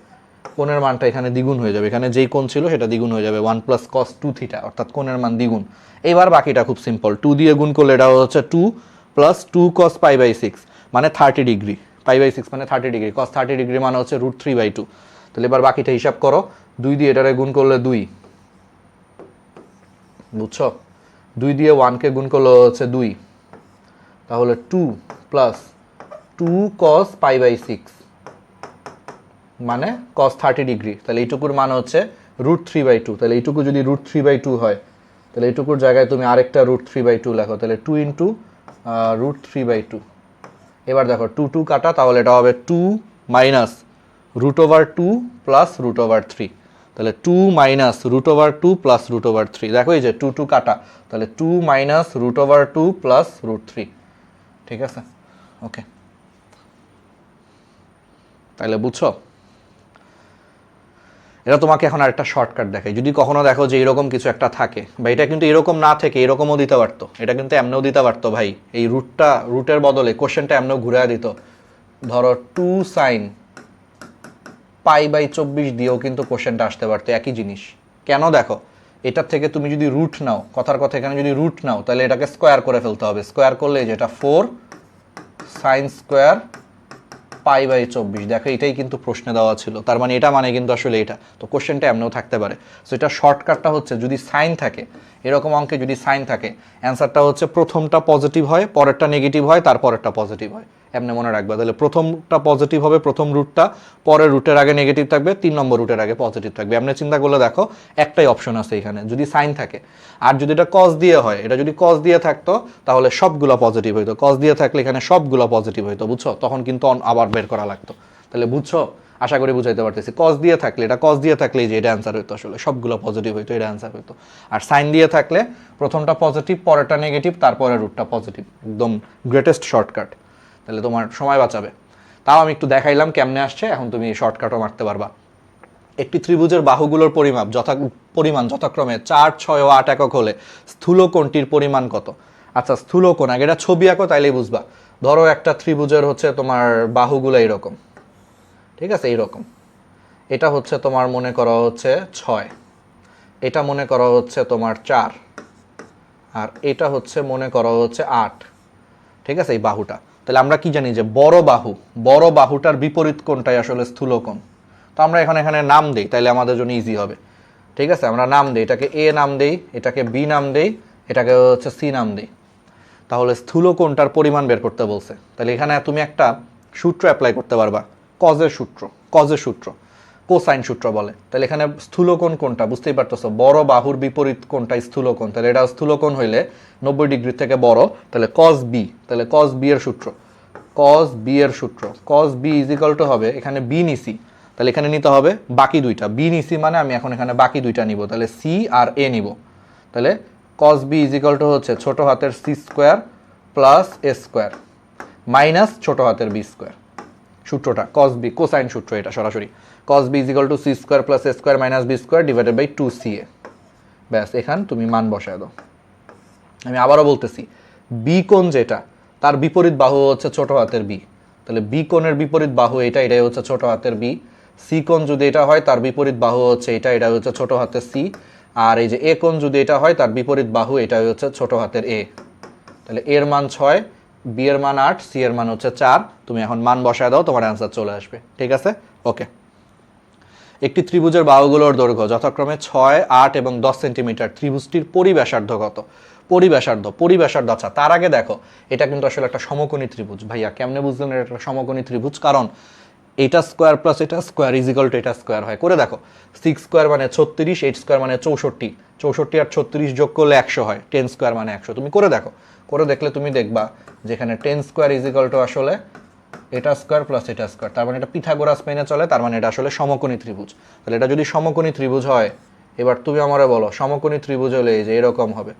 কোণের মানটা এখানে দ্বিগুণ হয়ে যাবে, এখানে যেই কোণ ছিল সেটা দ্বিগুণ হয়ে যাবে, 1 প্লাস cos 2 থিটা, অর্থাৎ কোণের মান দ্বিগুণ। এবার বাকিটা খুব সিম্পল, 2 দিয়ে গুণ করলে এটা হচ্ছে 2 প্লাস 2 cos π/6 মানে 30 ডিগ্রি, π/6 মানে 30 ডিগ্রি, cos 30 ডিগ্রি মানে হচ্ছে √3/2, তাহলে এবার বাকিটা হিসাব করো, 2 দিয়ে এটারে গুণ করলে 2, বুঝছো? 2 দিয়ে 1-কে গুণ করলে হচ্ছে 2, তাহলে 2 প্লাস 2 cos π/6 মানে cos 30 ডিগ্রি। তাহলে এইটুকুর মান হচ্ছে √3/2। তাহলে এইটুকু যদি √3/2 হয়, তাহলে এইটুকুর জায়গায় তুমি আরেকটা √3/2 লেখো, তাহলে 2 ইন্টু √3/2। এবার দেখো 2 2 কাটা, তাহলে এটা হবে 2 মাইনাস √2 প্লাস √3। তাহলে 2 মাইনাস √2 প্লাস √3। দেখো এই যে 2 2 কাটা, তাহলে 2 মাইনাস √2 প্লাস √3। ঠিক আছে, ওকে। তাহলে বুঝছো? এটা তোমাকে এখন আরেকটা শর্টকাট দেখাই। যদি কখনো দেখো যে এরকম কিছু একটা থাকে, বা এটা কিন্তু এরকম না থেকে এরকমও দিতে পারতো, এটা কিন্তু এমনও দিতে পারতো ভাই, এই রুটের বদলে কোশ্চেনটা এমনও ঘুরে দিত। ধরো 2 sin π/24 দিয়েও কিন্তু কোশ্চেনটা আসতে পারতো, একই জিনিস। কেন? দেখো এটার থেকে তুমি যদি রুট নাও, কথার কথা এখানে যদি রুট নাও, তাহলে এটাকে স্কোয়ার করে ফেলতে হবে। স্কোয়ার করলে যেটা 4 sin স্কোয়ার π/24। দেখো এটাই কিন্তু প্রশ্নে দেওয়া ছিল, তার মানে এটা মানে কিন্তু আসলে এটা, তো কোশ্চেনটা এমনও থাকতে পারে। সো এটা শর্টকাটটা হচ্ছে, যদি সাইন থাকে, এরকম অঙ্কে যদি সাইন থাকে, অ্যান্সারটা হচ্ছে প্রথমটা পজিটিভ হয়, পরেরটা নেগেটিভ হয়, তারপরেরটা পজিটিভ হয়। এমনি মনে রাখবা। তাহলে প্রথমটা পজিটিভ হবে, প্রথম রুটটা, পরের রুটের আগে নেগেটিভ থাকবে, 3 নম্বর রুটের আগে পজিটিভ থাকবে। এমনি চিন্তা করলে দেখো একটাই অপশন আছে এখানে, যদি সাইন থাকে। আর যদি এটা কজ দিয়ে হয়, এটা যদি কজ দিয়ে থাকতো তাহলে সবগুলো পজিটিভ হইতো, কজ দিয়ে থাকলে এখানে সবগুলো পজিটিভ হইতো, বুঝছো? তখন কিন্তু আবার বের করা লাগতো। তাহলে বুঝছো? আশা করি বুঝাইতে পারতেছি। কজ দিয়ে থাকলে, এটা কজ দিয়ে থাকলে যে এটা অ্যান্সার হইতো, আসলে সবগুলো পজিটিভ হইতো, এটা অ্যান্সার হইতো। আর সাইন দিয়ে থাকলে প্রথমটা পজিটিভ, পরেরটা নেগেটিভ, তারপরে রুটটা পজিটিভ। একদম গ্রেটেস্ট শর্টকাট। তাহলে তোমার সময় বাঁচাবে। তাও আমি একটু দেখাইলাম কেমনে আসছে, এখন তুমি শর্টকাটও মারতে পারবা। একটি ত্রিভুজের বাহুগুলোর পরিমাণ যথাক্রমে 4, 6 ও 8 একক হলে স্থূলকোণটির পরিমাণ কত? আচ্ছা, স্থূলকোণ আগে এটা ছবি আঁকো, তাইলেই বুঝবা। ধরো একটা ত্রিভুজের হচ্ছে তোমার বাহুগুলো এইরকম, ঠিক আছে, এইরকম। এটা হচ্ছে তোমার মনে করা হচ্ছে 6, এটা মনে করা হচ্ছে তোমার 4, আর এটা হচ্ছে মনে করা হচ্ছে 8। ঠিক আছে, এই বাহুটা। তাহলে আমরা কি জানি যে বড় বাহুটার বিপরীত কোণটাই আসলে স্থূলকোণ। তো আমরা এখানে নাম দেই, তাহলে আমাদের জন্য ইজি হবে। ঠিক আছে, আমরা নাম দেই, এটাকে এ নাম দেই, এটাকে বি নাম দেই, এটাকে হচ্ছে সি নাম দেই। তাহলে স্থূলকোণটার পরিমাণ বের করতে বলছে। তাহলে এখানে তুমি একটা সূত্র অ্যাপ্লাই করতে পারবা, কজের সূত্র, কোসাইন সূত্র বলে। তাহলে এখানে স্থূলকোণ কোনটা বুঝতেই পারতেছো, বড় বাহুর বিপরীত কোণটা স্থূলকোণ। তাহলে এটা স্থূলকোণ হইলে 90 ডিগ্রি থেকে বড়, তাহলে কজ বি। তাহলে কজ বি এর সূত্র, cos B is equal to হবে, এখানে বি নিছি, তাহলে এখানে নিতে হবে বাকি দুইটা। বি নিছি মানে আমি এখন এখানে বাকি দুইটা নিব, তাহলে সি আর এ নিব। তাহলে cos B is equal to হচ্ছে ছোট হাতের c square plus a square minus ছোট হাতের বি স্কোয়ার। সূত্রটা কজ বি, কোসাইন সূত্র এটা সরাসরি। Cos B is equal to c square plus a square minus b square divided by 2ca। ব্যাস, এখান তুমি মান বসায় দাও। আমি আবারও বলতেছি, বি কোণ যেটা, তার বিপরীত বাহু হচ্ছে ছোট হাতের বি। তাহলে বি কোণের বিপরীত বাহু এটাই হচ্ছে ছোট হাতের বি। সি কোণ যদি এটা হয়, তার বিপরীত বাহু হচ্ছে এটা হচ্ছে ছোট হাতের সি। আর এই যে এ কোণ যদি এটা হয়, তার বিপরীত বাহু এটাই হচ্ছে ছোট হাতের এ। তাহলে এর মান 6, বি এর মান 8, সি এর মান হচ্ছে 4। তুমি এখন মান বসায় দাও, তোমার অ্যান্সার চলে আসবে। ঠিক আছে, ওকে। একটি ত্রিভুজের বাহুগুলোর দৈর্ঘ্য যথাক্রমে 6, 8 এবং 10 সেন্টিমিটার। ত্রিভুজটির পরিব্যাসার্ধ কত? পরিব্যাসার্ধ। আচ্ছা, তার আগে দেখো এটা কিন্তু আসলে একটা সমকোণী ত্রিভুজ। ভাইয়া কেমনে বুঝলেন এটা একটা সমকোণী ত্রিভুজ? কারণ এটা স্কোয়ার প্লাস এটা স্কোয়ার ইজ ইকুয়াল টু এটা স্কোয়ার হয়। করে দেখো, 6 স্কোয়ার মানে 36, 8 স্কোয়ার মানে 64, 64 আর 36 যোগ করলে 100 হয়, 10 স্কোয়ার মানে 100। তুমি করে দেখো, করে দেখলে তুমি দেখবা যেখানে 10 স্কোয়ার ইজ ইকুয়াল টু আসলে এটা স্কোয়ার প্লাস এটা স্কোয়ার, তার মানে এটা পিথাগোরাস মেনে চলে, তার মানে এটা আসলে সমকোণী ত্রিভুজ। তাহলে এটা যদি সমকোণী ত্রিভুজ হয়, এবার তুমি আমারে বলো সমকোণী ত্রিভুজ হলে এই যে এরকম হবে,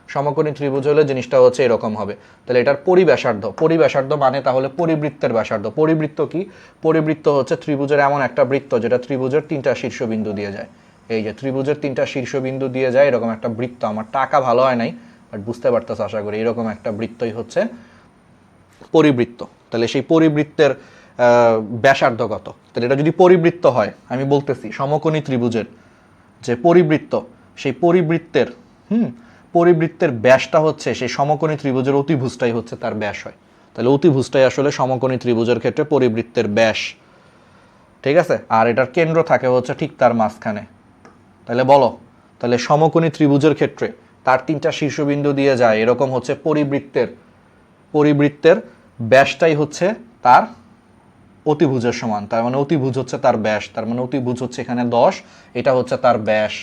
সমকোণী ত্রিভুজ হলে জিনিসটা হচ্ছে এরকম হবে। তাহলে এটার পরিব্যাসার্ধ মানে তাহলে পরিবৃত্তের ব্যাসার্ধ। পরিবৃত্ত কি? পরিবৃত্ত হচ্ছে ত্রিভুজের এমন একটা বৃত্ত যেটা ত্রিভুজের 3টা শীর্ষবিন্দু দিয়ে যায়। এই যে ত্রিভুজের 3টা শীর্ষবিন্দু দিয়ে যায় এরকম একটা বৃত্ত। আমার টাকা ভালো হয় নাই, বাট বুঝতে পারতেছ আশা করি। এরকম একটা বৃত্তই হচ্ছে পরিবৃত্ত। তাহলে সেই পরিবৃত্তের ব্যাসার্ধ কত? তাহলে এটা যদি পরিবৃত্ত হয়, আমি বলতেছি সমকোণী ত্রিভুজের যে পরিবৃত্ত, সেই পরিবৃত্তের ব্যাসটা হচ্ছে সেই সমকোণী ত্রিভুজের অতিভুজটাই হচ্ছে তার ব্যাস হয়। তাহলে অতিভুজটাই আসলে সমকোণী ত্রিভুজের ক্ষেত্রে পরিবৃত্তের ব্যাস। ঠিক আছে, আর এটার কেন্দ্র থাকে হচ্ছে ঠিক তার মাঝখানে। তাহলে বলো, তাহলে সমকোণী ত্রিভুজের ক্ষেত্রে তার 3টা শীর্ষবিন্দু দিয়ে যায়, এরকম হচ্ছে পরিবৃত্তের ব্যাসটাই হচ্ছে তার অতিভুজের সমান। তার মানে অতিভুজ হচ্ছে তার ব্যাস, তার মানে অতিভুজ হচ্ছে এখানে 10, এটা হচ্ছে তার ব্যাস।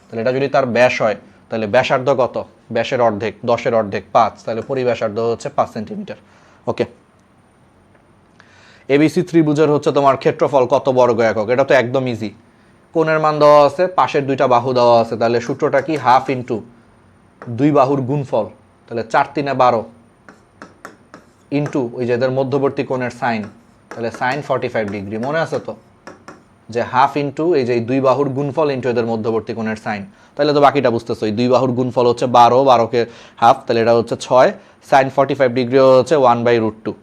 তাহলে এটা যদি তার ব্যাস হয় তাহলে ব্যাসার্ধ কত? ব্যাসের অর্ধেক, 10-এর অর্ধেক 5, তাহলে পরিব্যাসার্ধ হচ্ছে 5 সেন্টিমিটার। ওকে, এবিসি ত্রিভুজের হচ্ছে তোমার ক্ষেত্রফল কত বর্গ একক? এটা তো একদম ইজি। কোণের মান দেওয়া আছে, পাশের 2টা বাহু দেওয়া আছে, তাহলে সূত্রটা কি? হাফ ইন্টু 2 বাহুর গুণফল, তাহলে 4×3 = 12 ইন্টু ওই যে এদের মধ্যবর্তী কোণের সাইন, তাহলে সাইন 45 ডিগ্রি। মনে আছে তো যে হাফ ইন্টু এই যে 2 বাহুর গুণফল ইন্টু এদের মধ্যবর্তী কোণের সাইন, তাহলে তো বাকিটা বুঝতেছো। এই 2 বাহুর গুণফল হচ্ছে 12, 12কে হাফ, তাহলে এটা হচ্ছে 6, সাইন 45 ডিগ্রি হচ্ছে 1/√2।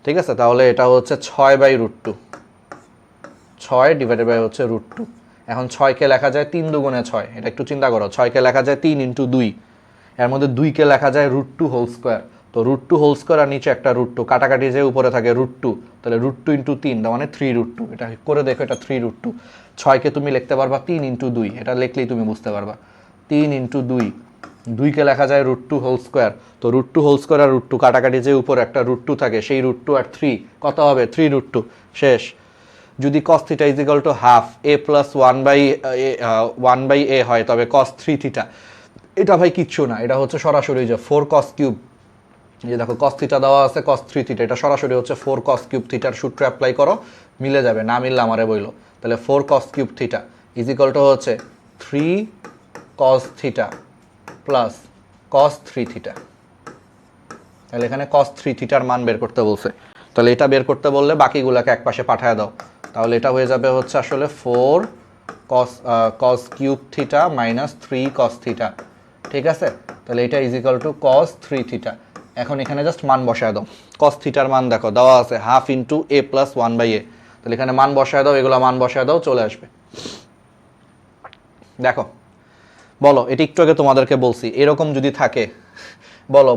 ঠিক আছে, তাহলে এটা হচ্ছে 6/√2, 6 ডিভাইডেড বাই হচ্ছে √2। এখন 6কে লেখা যায় 3 দুগুণে 6, এটা একটু চিন্তা করো। 6কে লেখা যায় 3 × 2, এর মধ্যে 2কে লেখা যায় √2 হোল স্কোয়ার। তো √2 হোল স্কোয়ার আর নিচে একটা √2, কাটাকাটি যে উপরে থাকে √2, তাহলে √2 × 3, তার মানে 3√2। এটা করে দেখো, এটা 3√2। 6কে তুমি লিখতে পারবা 3 × 2, এটা লিখলেই তুমি বুঝতে পারবা। 3 × 2, 2কে লেখা যায় √2 হোল স্কোয়ার, তো √2 হোল স্কোয়ার আর √2 কাটাকাটি যে উপরে একটা √2 থাকে, সেই √2 আর 3 কত হবে? 3√2। শেষ। যদি cos θ = হাফ a + 1/a হয়, তবে cos 3θ, এটা ভাই কিচ্ছু না, এটা হচ্ছে সরাসরি যে 4 cos3, যে দেখো cos θ দেওয়া আছে, cos 3θ, এটা সরাসরি হচ্ছে 4 cos3 থিটার সূত্র অ্যাপ্লাই করো, মিলে যাবে। না মিললে আমারে বইলো। তাহলে 4 cos3 থিটা = হচ্ছে 3 cos θ প্লাস cos 3θ। তাহলে এখানে cos 3θ মান বের করতে বলছে, তাহলে এটা বের করতে বললে বাকিগুলোকে একপাশে পাঠায় দাও, তাহলে এটা হয়ে যাবে হচ্ছে আসলে 4 cos3 θ মাইনাস 3 cos θ। ঠিক আছে, তাহলে এটা = cos 3θ। এখন এখানে জাস্ট মান বসায় দাও। cos θ মান দেখো দেওয়া আছে হাফ ইন্টু a + 1/a, তাহলে এখানে মান বসায় দাও, এগুলো মান বসায় দাও, চলে আসবে। দেখো, বলো, এটা একটু আগে তোমাদেরকে বলছি, এরকম যদি থাকে,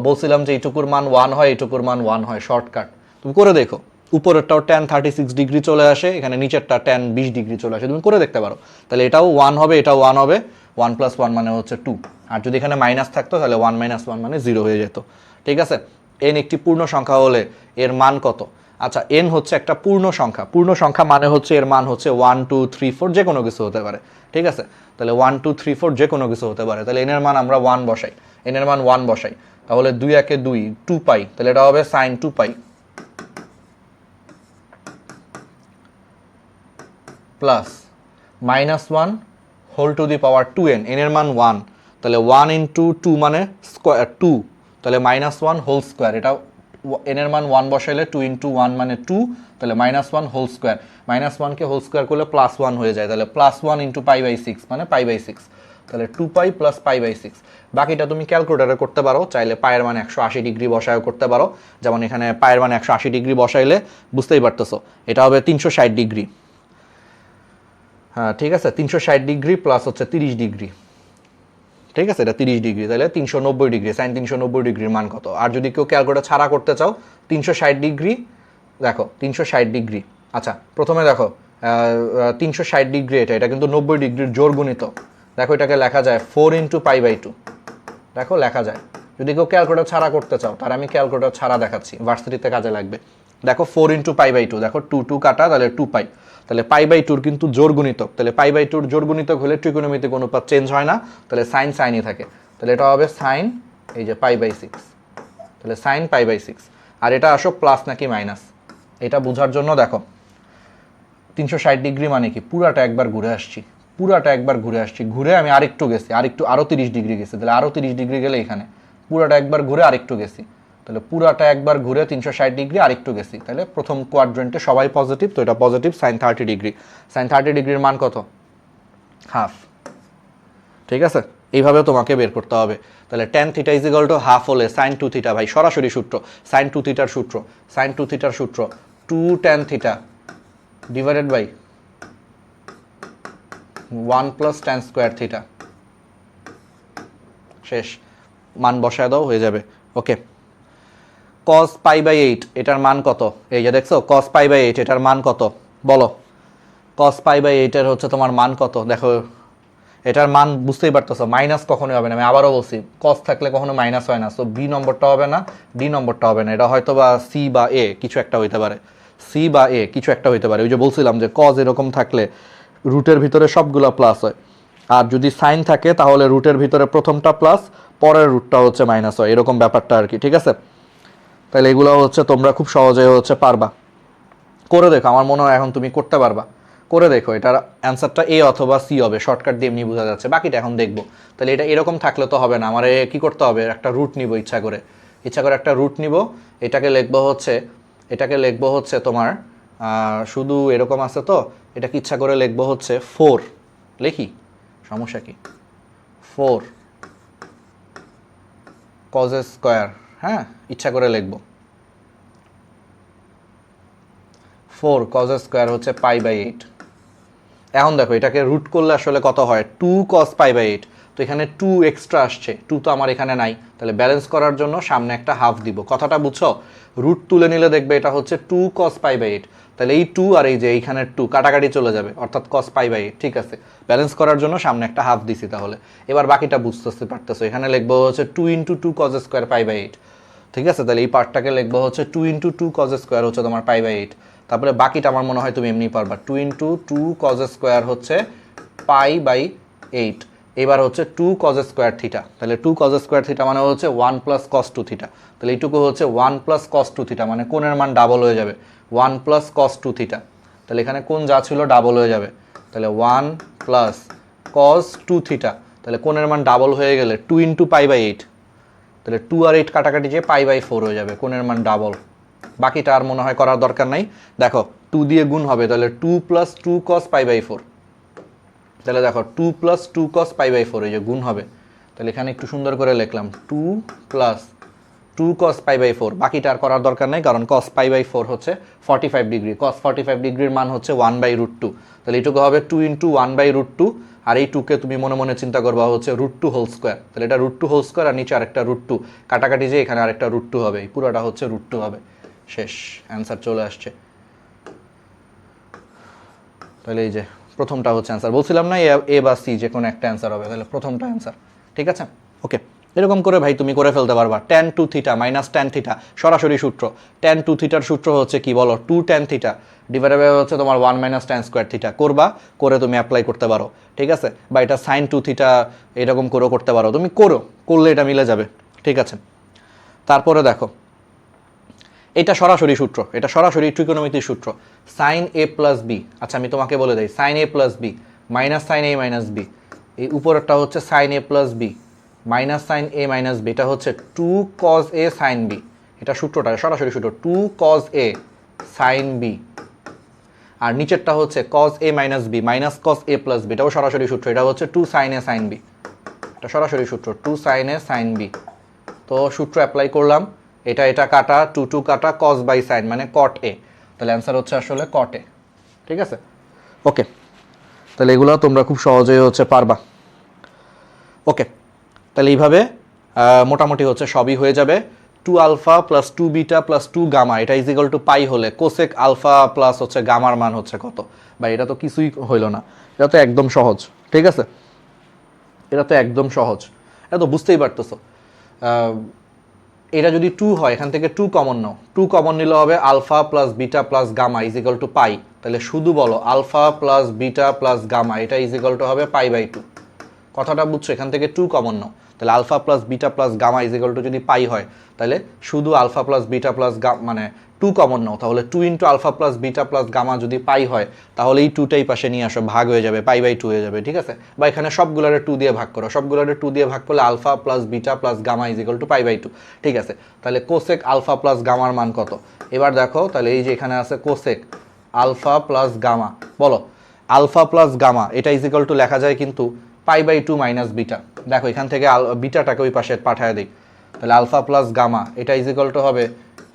বলছিলাম যে এইটুকুর মান 1 হয়, এইটুকুর মান 1 হয়, শর্টকাট। তুমি করে দেখো, উপরেরটাও tan 36 ডিগ্রি চলে আসে, এখানে নিচেরটা tan 20 ডিগ্রি চলে আসে, তুমি করে দেখতে পারো। তাহলে এটাও 1 হবে, এটাও 1 হবে, 1 + 1 মানে হচ্ছে 2। আর যদি এখানে মাইনাস থাকতো তাহলে 1 - 1 মানে 0 হয়ে যেত। ঠিক আছে, n একটি পূর্ণ সংখ্যা হলে এর মান কত? আচ্ছা, n হচ্ছে একটা পূর্ণ সংখ্যা। পূর্ণ সংখ্যা মানে হচ্ছে এর মান হচ্ছে 1 2 3 4, যে কোনো কিছু হতে পারে। ঠিক আছে, তাহলে 1 2 3 4 যে কোনো কিছু হতে পারে। তাহলে n এর মান আমরা 1 বসাই, n এর মান 1 বসাই, তাহলে 2 × 2 2 পাই, তাহলে এটা হবে sin 2π plus -1 whole to the power 2n, n এর মান 1, তাহলে 1 × 2 মানে স্কোয়ার 2, তাহলে -1 হোল স্কোয়ার। এটা n এর মান 1 বসাইলে 2 × 1 মানে 2, তাহলে -1 হোল স্কোয়ার। -1কে হোল স্কোয়ার করলে +1 হয়ে যায়, তাহলে +1 × π/6 মানে π/6, তাহলে 2π + π/6। বাকিটা তুমি ক্যালকুলেটারে করতে পারো, চাইলে পায়ের মান 180 ডিগ্রি বসায়ও করতে পারো। যেমন এখানে পায়ের মান 180 ডিগ্রি বসাইলে বুঝতেই পারতেছো এটা হবে 360 ডিগ্রি। হ্যাঁ, ঠিক আছে, 360 ডিগ্রি প্লাস হচ্ছে 30 ডিগ্রি। ঠিক আছে, এটা 30 ডিগ্রি, তাহলে 390 ডিগ্রি। সাইন 390 ডিগ্রির মান কত? আর যদি কেউ ক্যালকুলেটর ছাড়া করতে চাও, 360 ডিগ্রি, দেখো 360 ডিগ্রি। আচ্ছা, প্রথমে দেখো 360 ডিগ্রি, এটা কিন্তু 90 ডিগ্রির জোর গুণিত। দেখো এটাকে লেখা যায় 4 × π/2, দেখো লেখা যায়। যদি কেউ ক্যালকুলেটর ছাড়া করতে চাও, তার আমি ক্যালকুলেটর ছাড়া দেখাচ্ছি, ভার্সিটিতে কাজে লাগবে। দেখো 4 × π/2, দেখো 2 2 কাটা, তাহলে 2π, তাহলে π/2 কিন্তু জোর গুণিতক, তাহলে π/2 জোর গুণিতক হলে ত্রিকোণমিতিক অনুপাত চেঞ্জ হয় না, তাহলে সাইন সাইনই থাকে, তাহলে এটা হবে সাইন এই যে π/6, তাহলে সাইন π/6। আর এটা আসো প্লাস নাকি মাইনাস, এটা বোঝার জন্য দেখো 360 ডিগ্রি মানে কি পুরাটা একবার ঘুরে আসছি, ঘুরে আমি আরেকটু গেছি, আরো 30 ডিগ্রি গেছি, তাহলে আরো 30 ডিগ্রি গেলে এখানে পুরাটা একবার ঘুরে আরেকটু গেছি, তাহলে পুরাটা একবার ঘুরে 360 ডিগ্রি আরেকটু গেছি, তাহলে প্রথম কোয়াড্রেন্টে সবাই পজিটিভ, তো এটা পজিটিভ। সাইন 30 ডিগ্রি, সাইন 30 ডিগ্রির মান কত? হাফ। ঠিক আছে, এইভাবে তোমাকে বের করতে হবে। তাহলে tan θ = হাফ হলে sin 2θ, ভাই সরাসরি সূত্র, sin 2θ সূত্র, sin 2θ সূত্র 2 tan θ divided by 1 + tan square θ। শেষ, মান বসায় দাও, হয়ে যাবে। ওকে, cos π/8 এটার মান কত? এই যে দেখছো cos π/8 এটার মান কত বলো? কস পাই বাই 8 এর হচ্ছে তোমার মান কত দেখো, এটার মান বুঝতেই পারতেছো, মাইনাস কখনোই হবে না। আমি আবারও বলছি, কস থাকলে কখনো মাইনাস হয় না। সো বি নম্বরটা হবে না, ডি নম্বরটা হবে না, এটা হয়তো বা সি বা এ কিছু একটা হইতে পারে, সি বা এ কিছু একটা হইতে পারে। ওই যে বলছিলাম যে কজ এরকম থাকলে রুটের ভিতরে সবগুলা প্লাস হয়, আর যদি সাইন থাকে তাহলে রুটের ভিতরে প্রথমটা প্লাস, পরের রুটটা হচ্ছে মাইনাস হয়, এরকম ব্যাপারটা আর কি। ঠিক আছে, তাহলে এগুলো হচ্ছে তোমরা খুব সহজে হচ্ছে পারবা, করে দেখো। আমার মনে হয় এখন তুমি করতে পারবা, করে দেখো। এটার অ্যান্সারটা এ অথবা সি হবে, শর্টকাট দিয়ে এমনি বোঝা যাচ্ছে, বাকিটা এখন দেখবো। তাহলে এটা এরকম থাকলে তো হবে না, আমার কি করতে হবে, একটা রুট নিব, ইচ্ছা করে একটা রুট নিব, এটাকে লিখবো হচ্ছে, তোমার শুধু এরকম আছে তো, এটাকে ইচ্ছা করে লিখবো হচ্ছে 4, লিখি, সমস্যা কি, 4 কজ স্কোয়ার, হ্যাঁ ইচ্ছা করে লিখবো 4 কজ স্কোয়ার হচ্ছে পাই বাই 8। এখন দেখো এটাকে রুট করলে আসলে কত হয়, 2 cos পাই বাই 8। তো এখানে 2 এক্সট্রা আসছে, 2 তো আমার এখানে নাই, তাহলে ব্যালেন্স করার জন্য সামনে একটা হাফ দিব। কথাটা বুঝছো, রুট তুলে নিলে দেখবে এটা হচ্ছে 2 cos পাই বাই 8, তাহলে এই 2 আর এই যে এইখানের 2 কাটাকাটি চলে যাবে, অর্থাৎ cos পাই বাই 8। ঠিক আছে, ব্যালেন্স করার জন্য সামনে একটা হাফ দিছি। তাহলে এবার বাকিটা বুঝতে পারতেছো, এখানে লিখবো হচ্ছে 2 × 2 cos স্কোয়ার পাই বাই 8। ঠিক আছে, তাহলে এই পার্টটাকে লিখবো হচ্ছে 2 × 2 cos স্কোয়ার হচ্ছে তোমার পাই বাই 8। তারপরে বাকিটা আমার মনে হয় তুমি এমনি পারবা, 2 × 2 cos স্কোয়ার হচ্ছে পাই বাই 8। এবার হচ্ছে 2 cos স্কোয়ার থিটা, তাহলে 2 cos স্কোয়ার থিটা মানে হচ্ছে 1 + cos 2 থিটা। তাহলে এইটুকু হচ্ছে 1 + cos 2 থিটা, মানে কোণের মান ডাবল হয়ে যাবে, 1 + cos 2 থিটা। তাহলে এখানে কোণ যা ছিল ডাবল হয়ে যাবে, তাহলে 1 + cos 2 থিটা। তাহলে কোণের মান ডাবল হয়ে গেলে 2 × পাই বাই 8, তাহলে 2 আর 8 কাটাকাটি যে পাই বাই 4 হয়ে যাবে, কোণের মান ডাবল। বাকিটা আর মনে হয় করার দরকার নাই। দেখো 2 দিয়ে গুণ হবে, তাহলে 2 + 2 cos পাই বাই 4। তাহলে দেখো 2 + 2 cos পাই বাই 4, এই যে গুণ হবে। তাহলে এখানে একটু সুন্দর করে লিখলাম 2 + 2 cos পাই বাই 4। বাকিটা আর করার দরকার নাই, কারণ cos পাই বাই 4 হচ্ছে 45 ডিগ্রি, cos 45 ডিগ্রির মান হচ্ছে 1/√2। তাহলে এইটুকু হবে 2 × 1/√2, আর এই 2কে তুমি মনে মনে চিন্তা করবা হচ্ছে √2 হোল স্কোয়ার। তাহলে এটা √2 হোল স্কোয়ার, আর নিচে আরেকটা √2, কাটাকাটি যে এখানে আরেকটা √2 হবে, এই পুরোটা হচ্ছে √2 হবে। শেষ, অ্যান্সার চলে আসছে। তাহলে এই যে প্রথমটা হচ্ছে অ্যান্সার, বলছিলাম না এ বা সি যে কোনো একটা অ্যান্সার হবে, তাহলে প্রথমটা অ্যান্সার। ঠিক আছে, ওকে। এরকম করে ভাই তুমি করে ফেলতে পারবা। tan 2 theta minus tan theta, সরাসরি সূত্র। tan 2 থিটার সূত্র হচ্ছে কি বলো, 2 tan থিটা ডিভাইডেড বাই হচ্ছে তোমার 1 - tan স্কোয়ার থিটা। করবা, করে তুমি অ্যাপ্লাই করতে পারো। ঠিক আছে, বা এটা sin 2 থিটা এরকম করেও করতে পারো, তুমি করলে এটা মিলে যাবে। ঠিক আছে, তারপরে দেখো এটা সরাসরি সূত্র, এটা সরাসরি ট্রিকোনোমিতির সূত্র, সাইন এ প্লাস বি। আচ্ছা আমি তোমাকে বলে দিই, সাইন এ প্লাস বি মাইনাস সাইন এ মাইনাস বি, এই উপরেরটা হচ্ছে সাইন এ প্লাস বি মাইনাস সাইন এ মাইনাস বি, এটা হচ্ছে 2 cos এ সাইন বি। এটা সূত্রটা সরাসরি সূত্র, 2 cos এ সাইন বি। আর নিচেরটা হচ্ছে cos এ মাইনাস বি মাইনাস cos এ প্লাস বি, এটাও সরাসরি সূত্র, এটা হচ্ছে 2 সাইন এ সাইন বি। এটা সরাসরি সূত্র, 2 সাইন এ সাইন বি। তো সূত্র অ্যাপ্লাই করলাম, এটা কাটা, 2 2 কাটা, cos বাই সাইন মানে cot এ। তাহলে অ্যান্সার হচ্ছে আসলে cot এ। ঠিক আছে, ওকে। তাহলে এগুলো তোমরা খুব সহজেই হচ্ছে পারবা। ওকে, তাহলে এইভাবে মোটামুটি হচ্ছে সবই হয়ে যাবে। 2 alpha plus 2 beta plus 2 gamma, এটা ইজ ইকুয়াল টু পাই হলে কোসেক আলফা প্লাস হচ্ছে গামার মান হচ্ছে কত। বা এটা তো কিছুই হইল না, এটা তো একদম সহজ। ঠিক আছে, এটা তো একদম সহজ, এটা তো বুঝতেই পারতেছো। এটা যদি 2 হয়, এখান থেকে 2 কমন নাও, 2 কমন নিলে হবে alpha plus beta plus gamma is equal to pi. তাহলে শুধু বলো alpha plus beta plus gamma, এটা ইজ ইকুয়াল টু হবে পাই বাই 2। কথাটা বুঝছো, এখান থেকে 2 কমন নাও, তাহলে alpha plus beta plus gamma is equal to যদি পাই হয়, তাহলে শুধু আলফা প্লাস বিটা প্লাস মানে 2 কমন নাও, তাহলে 2 × alpha plus beta plus gamma যদি পাই হয়, তাহলে এই 2টাই পাশে নিয়ে আসো, ভাগ হয়ে যাবে, পাই বাই 2 হয়ে যাবে। ঠিক আছে, বা এখানে সবগুলোরে 2 দিয়ে ভাগ করো, সবগুলোরে 2 দিয়ে ভাগ করলে alpha plus beta plus gamma is equal to pi by 2। ঠিক আছে, তাহলে কোসেক আলফা প্লাস গামার মান কত, এবার দেখো। তাহলে এই যে এখানে আছে কোসেক আলফা প্লাস গামা, বলো আলফা প্লাস গামা এটা ইজ ইকুয়াল টু লেখা যায় কিন্তু পাই বাই 2 মাইনাস বিটা। দেখো এখান থেকে বিটাটাকে ওই পাশে পাঠায় দিই, তাহলে আলফা প্লাস গামা এটা ইজ ইকুয়াল টু হবে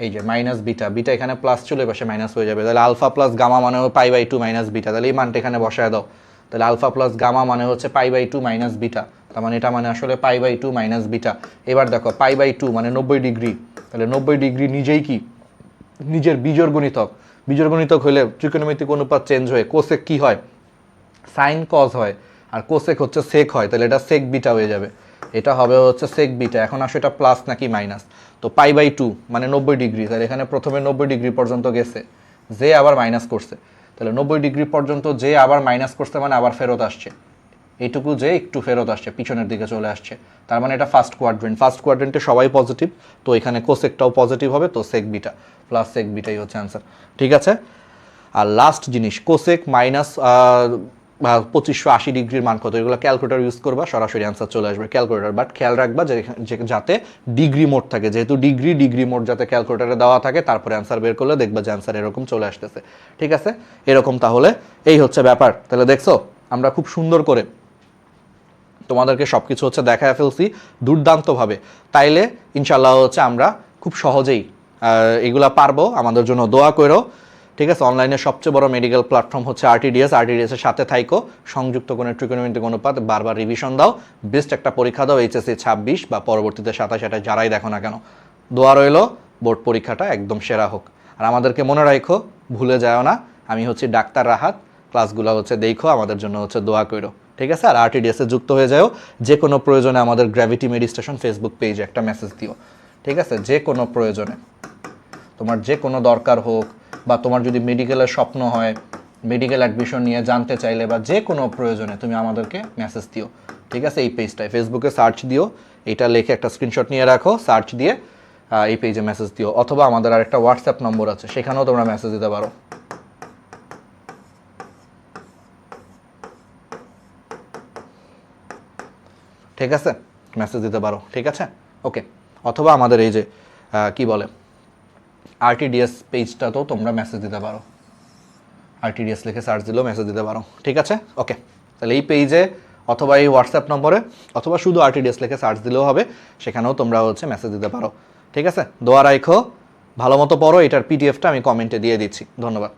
এই যে মাইনাস বিটা, বিটা এখানে প্লাস চলে পাশে মাইনাস হয়ে যাবে, তাহলে আলফা প্লাস গামা মানে পাই বাই 2 মাইনাস বিটা। তাহলে এই মানটা এখানে বসায় দাও, তাহলে আলফা প্লাস গামা মানে হচ্ছে পাই বাই 2 মাইনাস বিটা, তার মানে এটা মানে আসলে পাই বাই 2 মাইনাস বিটা। এবার দেখো পাই বাই 2 মানে 90 ডিগ্রি, তাহলে 90 ডিগ্রি নিজেই কি নিজের বিজোড় গুণিতক, বীজগণিতক হইলে ত্রিকোণমিতিক অনুপাত চেঞ্জ হয়ে কোসেক কি হয়, সাইন কজ হয়, আর কোসেক হচ্ছে সেক হয়, তাহলে এটা সেক বিটা হয়ে যাবে, এটা হবে হচ্ছে সেক বিটা। এখন আসো এটা প্লাস নাকি মাইনাস, তো π/2 মানে 90 ডিগ্রি, তাহলে এখানে প্রথমে 90 ডিগ্রি পর্যন্ত গেছে, যে আবার মাইনাস করছে, তাহলে 90 ডিগ্রি পর্যন্ত যে আবার মাইনাস করছে মানে আবার ফেরত আসছে, এইটুকু যে একটু ফেরত আসছে, পিছনের দিকে চলে আসছে, তার মানে এটা ফার্স্ট কোয়াড্রেন্টে সবাই পজিটিভ, তো এখানে কোসেকটাও পজিটিভ হবে, তো সেক বিটা প্লাস সেক বিটাই হচ্ছে অ্যান্সার। ঠিক আছে, আর লাস্ট জিনিস কোসেক মাইনাস 2580 ডিগ্রির মান কত, এগুলো ক্যালকুলেটর ইউজ করবা, সরাসরি অ্যান্সার চলে আসবে ক্যালকুলেটর, বাট খেয়াল রাখবা যাতে ডিগ্রি মোড থাকে, যেহেতু ডিগ্রি মোড যাতে ক্যালকুলেটরে দেওয়া থাকে, তারপরে অ্যান্সার বের করলে দেখবা যে অ্যান্সার এরকম চলে আসতেছে। ঠিক আছে, এরকম তাহলে এই হচ্ছে ব্যাপার। তাহলে দেখছো আমরা খুব সুন্দর করে তোমাদেরকে সব কিছু হচ্ছে দেখায় ফেলছি দুর্দান্তভাবে, তাইলে ইনশাল্লাহ হচ্ছে আমরা খুব সহজেই এগুলা পারবো, আমাদের জন্য দোয়া করো। ঠিক আছে, অনলাইনের সবচেয়ে বড় মেডিকেল প্ল্যাটফর্ম হচ্ছে আরটিডিএস এর সাথে থাইকো, সংযুক্ত কোণের ত্রিকোণমিতিক অনুপাত বারবার রিভিশন দাও, বেস্ট একটা পরীক্ষা দাও এইচএসসি 26 বা পরবর্তীতে 27, এটা যারাই দেখো না কেন, দোয়া রইলো বোর্ড পরীক্ষাটা একদম সেরা হোক। আর আমাদেরকে মনে রাখো, ভুলে যাও না, আমি হচ্ছে ডাক্তার রাহাত, ক্লাসগুলো হচ্ছে দেখো, আমাদের জন্য হচ্ছে দোয়া করো। ঠিক আছে, আর আরটিডিএসে যুক্ত হয়ে যাও, যে কোনো প্রয়োজনে আমাদের গ্র্যাভিটি মেডিটেশন ফেসবুক পেজে একটা মেসেজ দিও। ঠিক আছে, যে কোনো প্রয়োজনে তোমার যে কোনো দরকার হোক, বা তোমার যদি মেডিকেলের স্বপ্ন হয়, মেডিকেল অ্যাডমিশন নিয়ে জানতে চাইলে, বা যে কোনো প্রয়োজনে তুমি আমাদেরকে মেসেজ দিও। ঠিক আছে, এই পেজটায় ফেসবুকে সার্চ দিও, এটা লিখে একটা স্ক্রিনশট নিয়ে রাখো, সার্চ দিয়ে এই পেজে মেসেজ দিও, অথবা আমাদের আরেকটা হোয়াটসঅ্যাপ নম্বর আছে, সেখানেও তোমরা মেসেজ দিতে পারো। ঠিক আছে, মেসেজ দিতে পারো। ঠিক আছে, ওকে, অথবা আমাদের এই যে কি বলে আরটিডিএস পেজটাতেও তোমরা মেসেজ দিতে পারো, আরটিডিএস লিখে সার্চ দিলেও মেসেজ দিতে পারো। ঠিক আছে, ওকে, তাহলে এই পেজে অথবা এই হোয়াটসঅ্যাপ নম্বরে অথবা শুধু আরটিডিএস লিখে সার্চ দিলেও হবে, সেখানেও তোমরা হচ্ছে মেসেজ দিতে পারো। ঠিক আছে, দোয়া রাখো, ভালো মতো পড়ো, এটার পিডিএফটা আমি কমেন্টে দিয়ে দিচ্ছি। ধন্যবাদ।